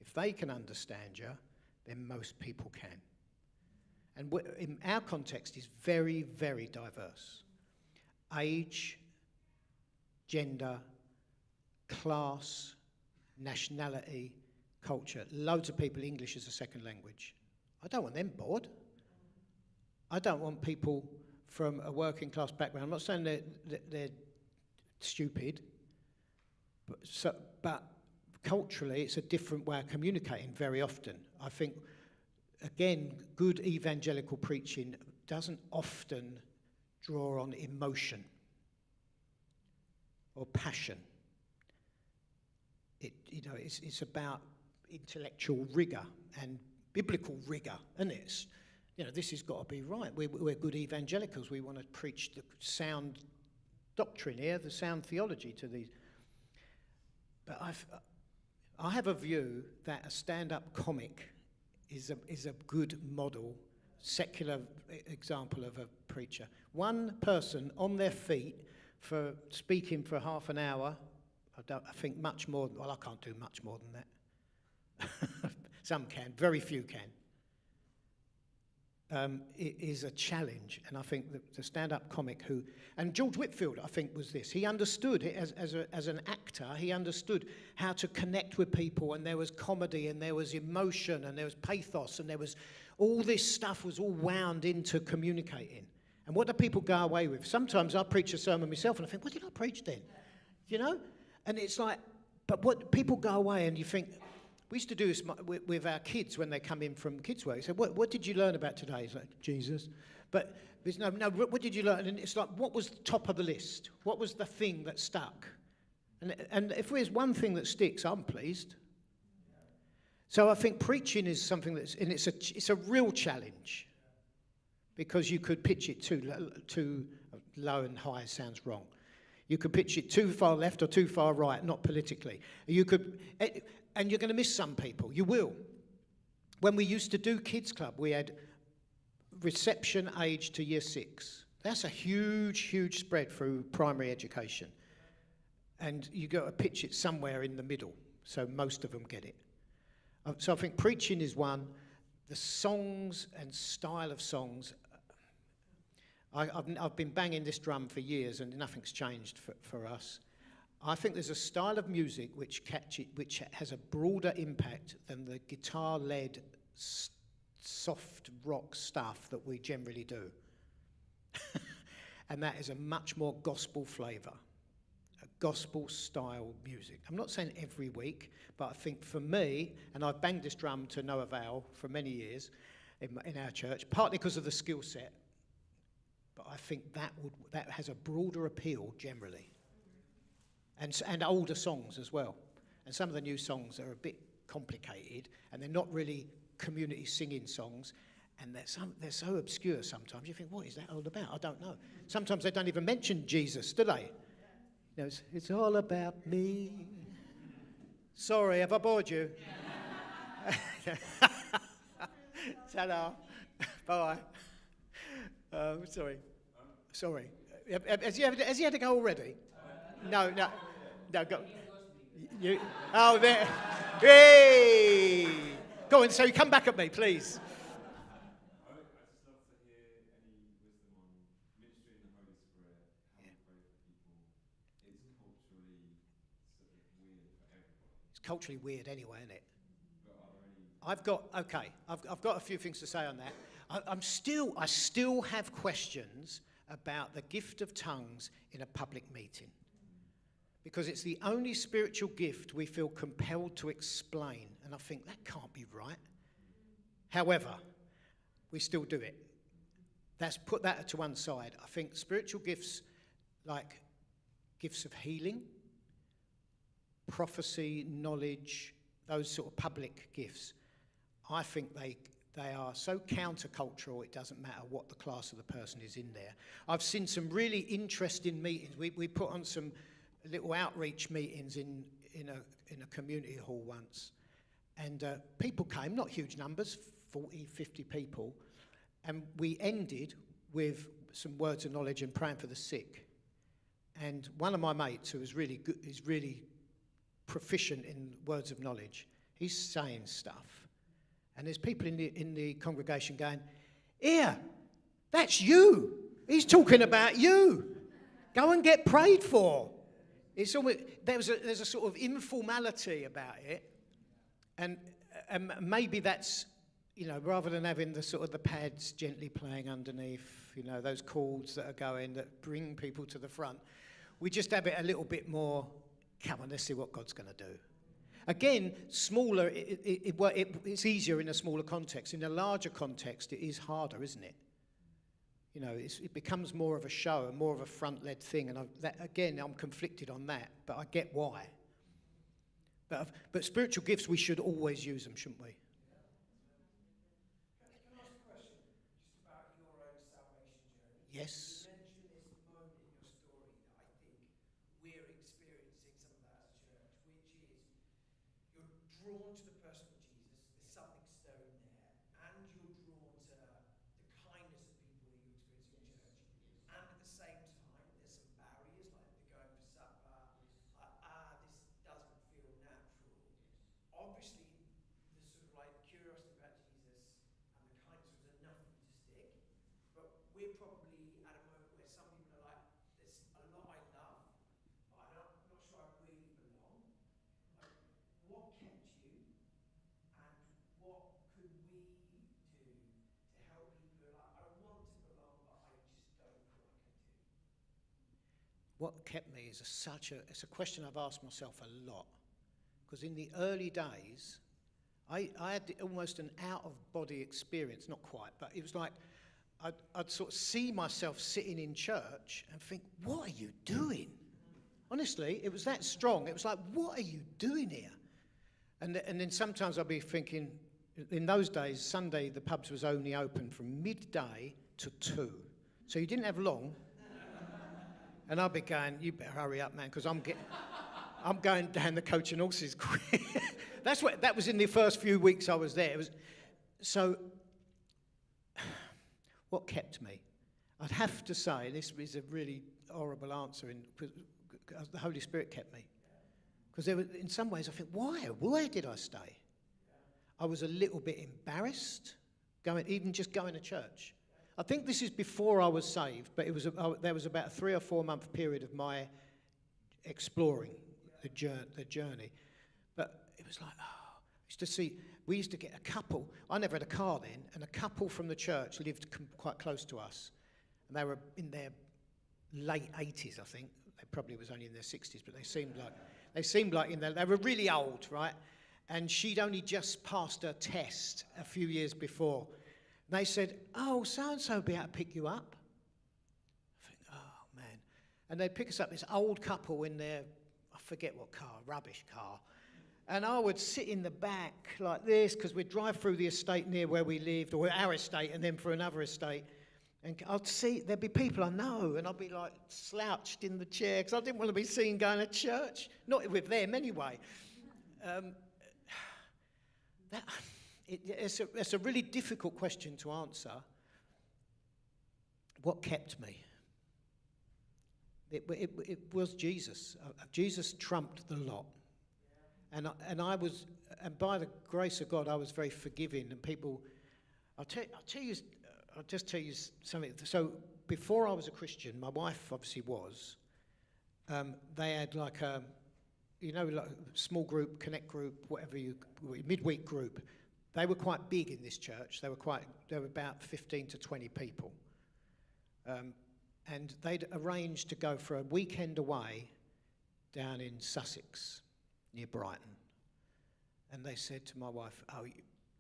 If they can understand you, then most people can. And in our context is very, very diverse. Age, gender, class, nationality, culture. Loads of people English as a second language. I don't want them bored. I don't want people from a working class background. I'm not saying they're stupid, but culturally it's a different way of communicating very often. I think, again, good evangelical preaching doesn't often draw on emotion or passion. It's about intellectual rigour and biblical rigour, isn't it? This has got to be right. We're good evangelicals. We want to preach the sound doctrine here, the sound theology to these. But I have a view that a stand-up comic is a good model, secular example of a preacher. One person on their feet for speaking for half an hour. I think much more. Well, I can't do much more than that. Some can. Very few can. It is a challenge, and I think the stand-up comic and George Whitfield, I think, was this. He understood it as an actor. He understood how to connect with people, and there was comedy, and there was emotion, and there was pathos, and there was all this stuff was all wound into communicating. And what do people go away with? Sometimes I preach a sermon myself, and I think, what did I preach then? And it's like, but what people go away, and you think. We used to do this with our kids when they come in from kids' work. So what did you learn about today? It's like, Jesus. But there's no, what did you learn? And it's like, what was the top of the list? What was the thing that stuck? And if there's one thing that sticks, I'm pleased. So I think preaching is something it's a real challenge. Because you could pitch it too low and high sounds wrong. You could pitch it too far left or too far right, not politically. And you're going to miss some people. You will. When we used to do Kids Club, we had reception age to year 6. That's a huge, huge spread through primary education. And you got to pitch it somewhere in the middle, so most of them get it. So I think preaching is one. The songs and style of songs, I've been banging this drum for years and nothing's changed for us. I think there's a style of music which has a broader impact than the guitar-led soft rock stuff that we generally do. And that is a much more gospel flavour, a gospel-style music. I'm not saying every week, but I think for me, and I've banged this drum to no avail for many years in our church, partly because of the skill set, but I think that has a broader appeal generally. And older songs as well. And some of the new songs are a bit complicated, and they're not really community singing songs, and they're so obscure sometimes. You think, what is that all about? I don't know. Sometimes they don't even mention Jesus, do they? It's all about me. Sorry, have I bored you? Ta-da. Bye. Sorry. Has he had to go already? No. Go. You. Oh, there. Hey. Go on. So you come back at me, please. I just love to hear any wisdom on ministry in the Holy Spirit, how we pray for people. It's culturally sort of weird for everybody. It's culturally weird anyway, isn't it? But are there any? I've got a few things to say on that. I still have questions about the gift of tongues in a public meeting, because it's the only spiritual gift we feel compelled to explain, and I think that can't be right. However, we still do it. Put that to one side. I think spiritual gifts, like gifts of healing, prophecy, knowledge, those sort of public gifts, I think they are so countercultural, it doesn't matter what the class of the person is in there. I've seen some really interesting meetings. We put on some little outreach meetings in a community hall once, and people came, not huge numbers, 40, 50 people, and we ended with some words of knowledge and praying for the sick. And one of my mates, who is really good, is really proficient in words of knowledge, he's saying stuff, and there's people in the congregation going, "Here, that's you. He's talking about you. Go and get prayed for." It's almost, there's a sort of informality about it, and maybe that's, rather than having the sort of the pads gently playing underneath, those chords that are going that bring people to the front, we just have it a little bit more. Come on, let's see what God's going to do. Again, smaller, it's easier in a smaller context. In a larger context, it is harder, isn't it? It becomes more of a show and more of a front-led thing. And I'm conflicted on that, but I get why. But spiritual gifts, we should always use them, shouldn't we? Can I ask a question just about your own salvation journey? Yes. You mentioned this moment in your story that I think we're experiencing some of that as a church, which is you're drawn to the person of Jesus, there's something stirring there, and you're drawn to the kindness of people that you experience in church. And at the same time, there's some barriers, like the going for supper, this doesn't feel natural. Obviously, the sort of like curiosity about Jesus and the kindness was enough for you to stick. But we're probably at a moment where some people are like, there's a lot I love, but I'm not sure I really belong. Like, what kept you, and what could we do to help people who are like, I want to belong, but I just don't feel like I do? What kept me is it's a question I've asked myself a lot. Because in the early days, I had almost an out-of-body experience, not quite, but it was like I'd sort of see myself sitting in church and think, what are you doing? Honestly, it was that strong. It was like, what are you doing here? And then sometimes I'd be thinking, in those days, Sunday, the pubs was only open from midday to 2. So you didn't have long. And I'd be going, you better hurry up, man, because I'm going down the Coach and Horses quick. That was in the first few weeks I was there. What kept me? I'd have to say, this is a really horrible answer, because the Holy Spirit kept me. Because in some ways I think, why did I stay? I was a little bit embarrassed, even just going to church. I think this is before I was saved, but there was about a 3 or 4 month period of my exploring the journey. But it was like, we used to get a couple. I never had a car then, and a couple from the church lived quite close to us. And they were in their late 80s, I think. They probably was only in their 60s, but they seemed like they were really old, right? And she'd only just passed her test a few years before. And they said, "Oh, so-and-so will be able to pick you up." I think, oh, man. And they'd pick us up, this old couple in their, I forget what car, rubbish car. And I would sit in the back like this, because we'd drive through the estate near where we lived, or our estate, and then through another estate. And I'd see, there'd be people I know, and I'd be like slouched in the chair, because I didn't want to be seen going to church. Not with them, anyway. It's a really difficult question to answer. What kept me? It was Jesus. Jesus trumped the lot. And by the grace of God, I was very forgiving. And people, I'll just tell you something. So before I was a Christian, my wife obviously was. They had like a, like a small group, connect group, midweek group. They were quite big in this church. They were about 15 to 20 people. And they'd arranged to go for a weekend away down in Sussex, near Brighton. And they said to my wife, "Oh,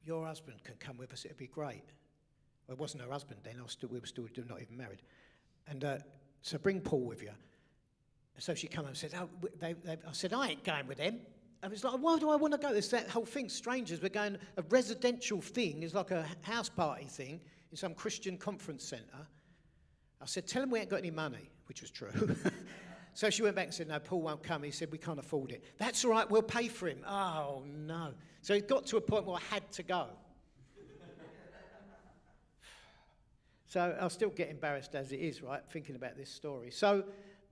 your husband can come with us, it'd be great." Well, it wasn't her husband then, we were still not even married. And so bring Paul with you. So she came and said, I said, "I ain't going with them." I was like, "Why do I want to go?" It's that whole thing, strangers, we're going, a residential thing is like a house party thing in some Christian conference centre. I said, "Tell them we ain't got any money," which was true. So she went back and said, "No, Paul won't come." He said, "We can't afford it." "That's all right, we'll pay for him." Oh, no. So it got to a point where I had to go. So I'll still get embarrassed as it is, right, thinking about this story. So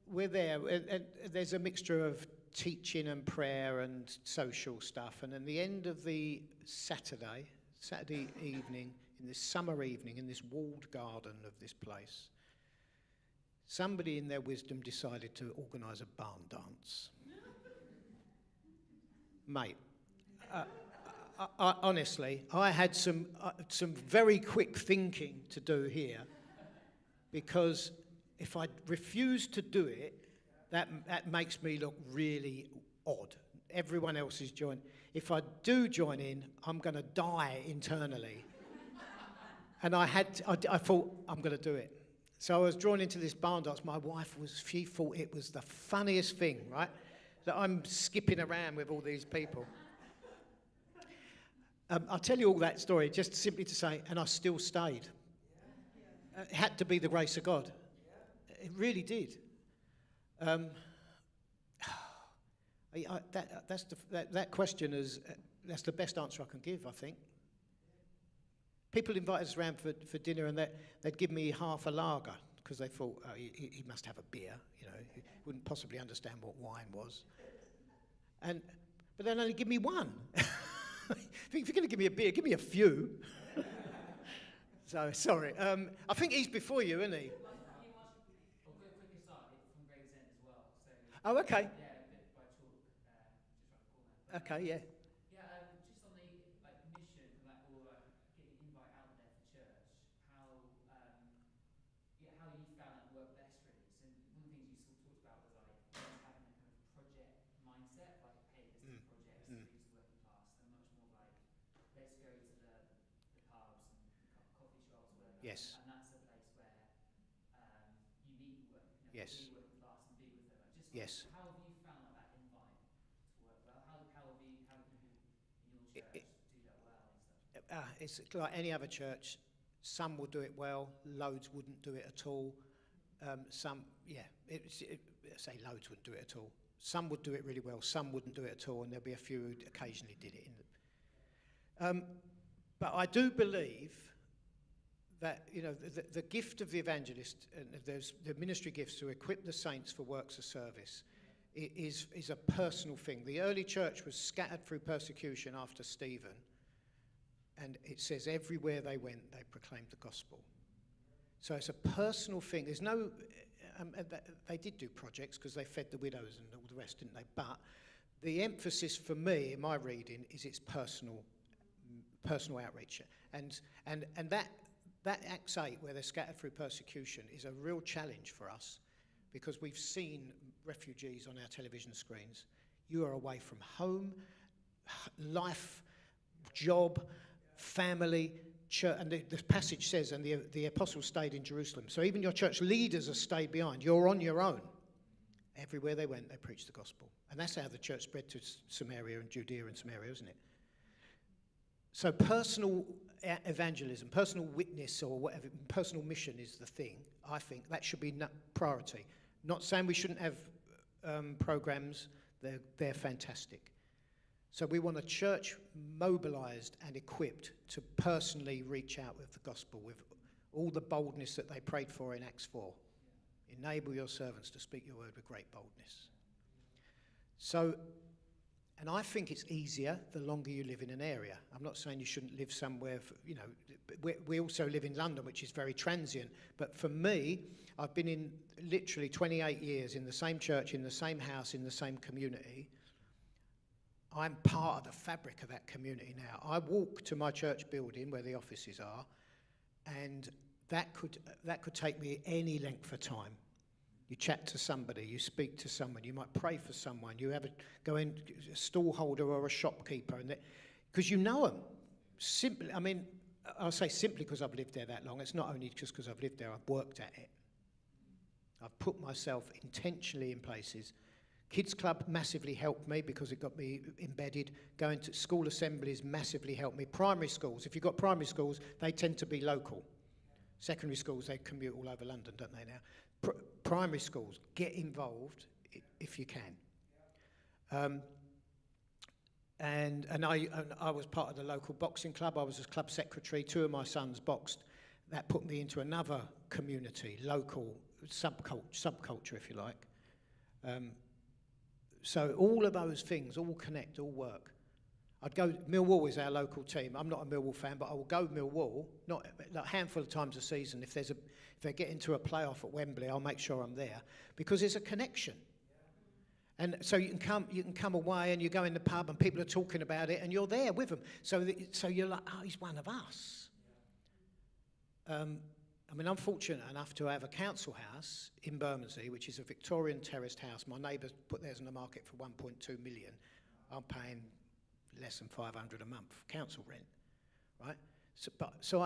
we're there, and there's a mixture of teaching and prayer and social stuff. And at the end of the Saturday evening, in this summer evening, in this walled garden of this place, somebody in their wisdom decided to organise a barn dance. Mate, honestly, I had some very quick thinking to do here, because if I refuse to do it, that makes me look really odd. Everyone else is joining. If I do join in, I'm going to die internally. And I thought, I'm going to do it. So I was drawn into this barn dance. My wife she thought it was the funniest thing, right? That I'm skipping around with all these people. I'll tell you all that story just simply to say, and I still stayed. It had to be the grace of God. It really did. That question that's the best answer I can give, I think. People invited us around for dinner, and they'd give me half a lager because they thought, "Oh, he must have a beer." He wouldn't possibly understand what wine was. But they'd only give me one. If you're going to give me a beer, give me a few. So sorry. I think he's before you, isn't he? Quick aside, from Gravesend as well. So, Oh, okay. Yeah, a bit by chalk, just around the corner. Okay, yeah. Yeah, just on the mission, or getting invite out there for church, how you found that work best, really. So one of the things you sort of talked about was having a kind of project mindset, hey, this is a project, so it's working class, and much more let's go to the pubs and coffee shops, whatever. Yes. And that's a place where you meet Yes. be working class and be with them. Yes. How have you found that invite to work well? How do people in your church do that well and stuff? It's like any other church. Some will do it well, loads wouldn't do it at all. Some, say loads wouldn't do it at all. Some would do it really well, some wouldn't do it at all, and there'll be a few who occasionally did it. But I do believe that the gift of the evangelist, and there's the ministry gifts to equip the saints for works of service, is a personal thing. The early church was scattered through persecution after Stephen, and it says everywhere they went, they proclaimed the gospel. So it's a personal thing. There's no, they did do projects because they fed the widows and all the rest, didn't they? But the emphasis for me in my reading is its personal outreach, and that Acts 8, where they're scattered through persecution, is a real challenge for us, because we've seen refugees on our television screens. You are away from home, life, job, family, church, and the passage says, and the apostles stayed in Jerusalem. So even your church leaders have stayed behind. You're on your own. Everywhere they went, they preached the gospel. And that's how the church spread to Samaria and Judea and Samaria, isn't it? So personal evangelism, personal witness, or whatever, personal mission is the thing. I think that should be priority. Not saying we shouldn't have programs. They're fantastic. So we want a church mobilised and equipped to personally reach out with the gospel, with all the boldness that they prayed for in Acts 4. Enable your servants to speak your word with great boldness. So, and I think it's easier the longer you live in an area. I'm not saying you shouldn't live somewhere, we also live in London, which is very transient. But for me, I've been in literally 28 years in the same church, in the same house, in the same community. I'm part of the fabric of that community now. I walk to my church building where the offices are, and that could take me any length of time. You chat to somebody, you speak to someone, you might pray for someone, you go in, a stall holder or a shopkeeper, and because you know them. Simply, I mean, I'll say simply because I've lived there that long. It's not only just because I've lived there, I've worked at it. I've put myself intentionally in places. Kids Club massively helped me because it got me embedded. Going to school assemblies massively helped me. Primary schools, if you've got primary schools, they tend to be local. Secondary schools, they commute all over London, don't they now? Primary schools, get involved if you can. And I was part of the local boxing club. I was a club secretary. 2 of my sons boxed. That put me into another community, local subculture, if you like. So all of those things all connect, all work. I'd go, Millwall is our local team. I'm not a Millwall fan, but I will go Millwall, not like a handful of times a season. If they get into a playoff at Wembley, I'll make sure I'm there because there's a connection. And so you can come away and you go in the pub and people are talking about it and you're there with them. So you're like, oh, he's one of us. I mean, I'm fortunate enough to have a council house in Bermondsey, which is a Victorian terraced house. My neighbours put theirs on the market for 1.2 million. I'm paying less than 500 a month council rent, right? So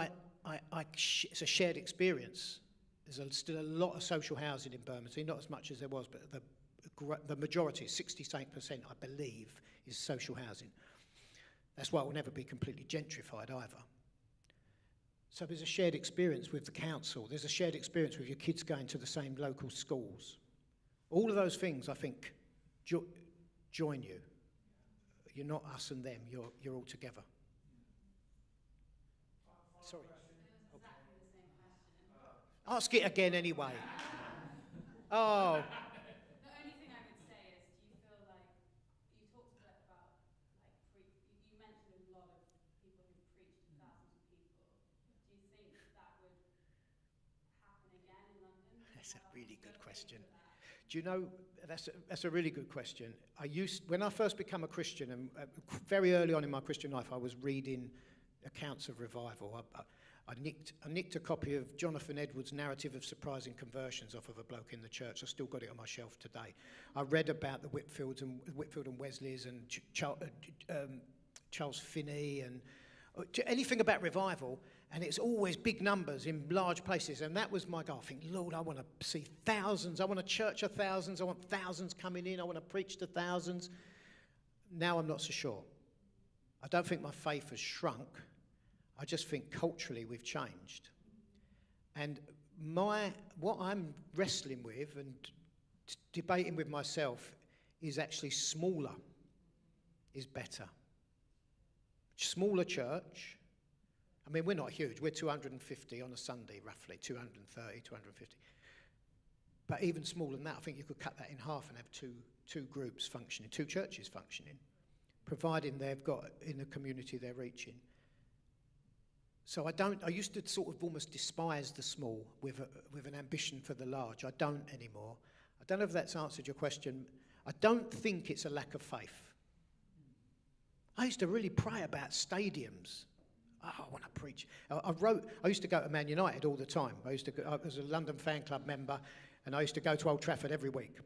it's a shared experience. There's still a lot of social housing in Bermondsey, not as much as there was, but the majority, 60% I believe, is social housing. That's why it will never be completely gentrified either. So there's a shared experience with the council. There's a shared experience with your kids going to the same local schools. All of those things, I think, join you. You're not us and them. You're all together. Sorry. Exactly the same question. Ask it again anyway. Oh. The only thing I would say is, do you feel like you talked a bit about you mentioned a lot of people who preached to thousands of people. Do you think that would happen again in London? That's a really good question. Do you know, that's a really good question. When I first became a Christian, and very early on in my Christian life, I was reading accounts of revival. I nicked a copy of Jonathan Edwards' Narrative of Surprising Conversions off of a bloke in the church. I still got it on my shelf today. I read about the Whitfield and Wesleys and Charles Finney and anything about revival, and it's always big numbers in large places, and that was my goal. I think, Lord, I want to see thousands. I want a church of thousands. I want thousands coming in. I want to preach to thousands. Now I'm not so sure. I don't think my faith has shrunk. I just think culturally we've changed. And what I'm wrestling with and debating with myself is actually smaller is better. Smaller church. I mean, we're not huge. We're 250 on a Sunday, roughly, 230, 250. But even smaller than that, I think you could cut that in half and have two groups functioning, 2 churches functioning, providing they've got in the community they're reaching. So I used to sort of almost despise the small with an ambition for the large. I don't anymore. I don't know if that's answered your question. I don't think it's a lack of faith. I used to really pray about stadiums. Oh, I want to preach. I used to go to Man United all the time. I was a London fan club member, and I used to go to Old Trafford every week.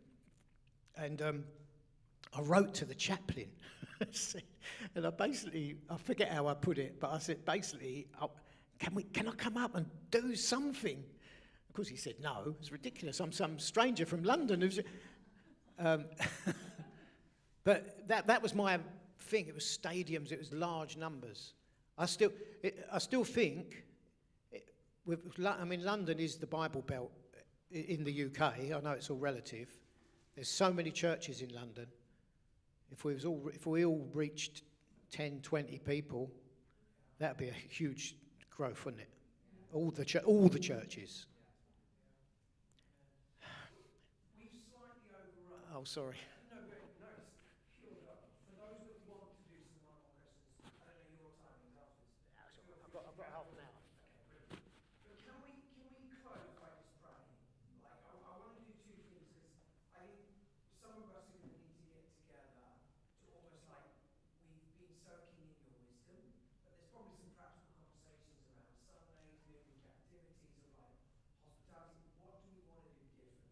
And I wrote to the chaplain, and I forget how I put it, but I said, basically, can I come up and do something? Of course, he said, no, it's ridiculous. I'm some stranger from London who's... But that was my thing. It was stadiums. It was large numbers. I still think, London is the Bible Belt in the UK. I know it's all relative. There's so many churches in London. If we all reached 10, 20 people, that'd be a huge growth, wouldn't it? All the churches. We've slightly overrun. Oh, sorry.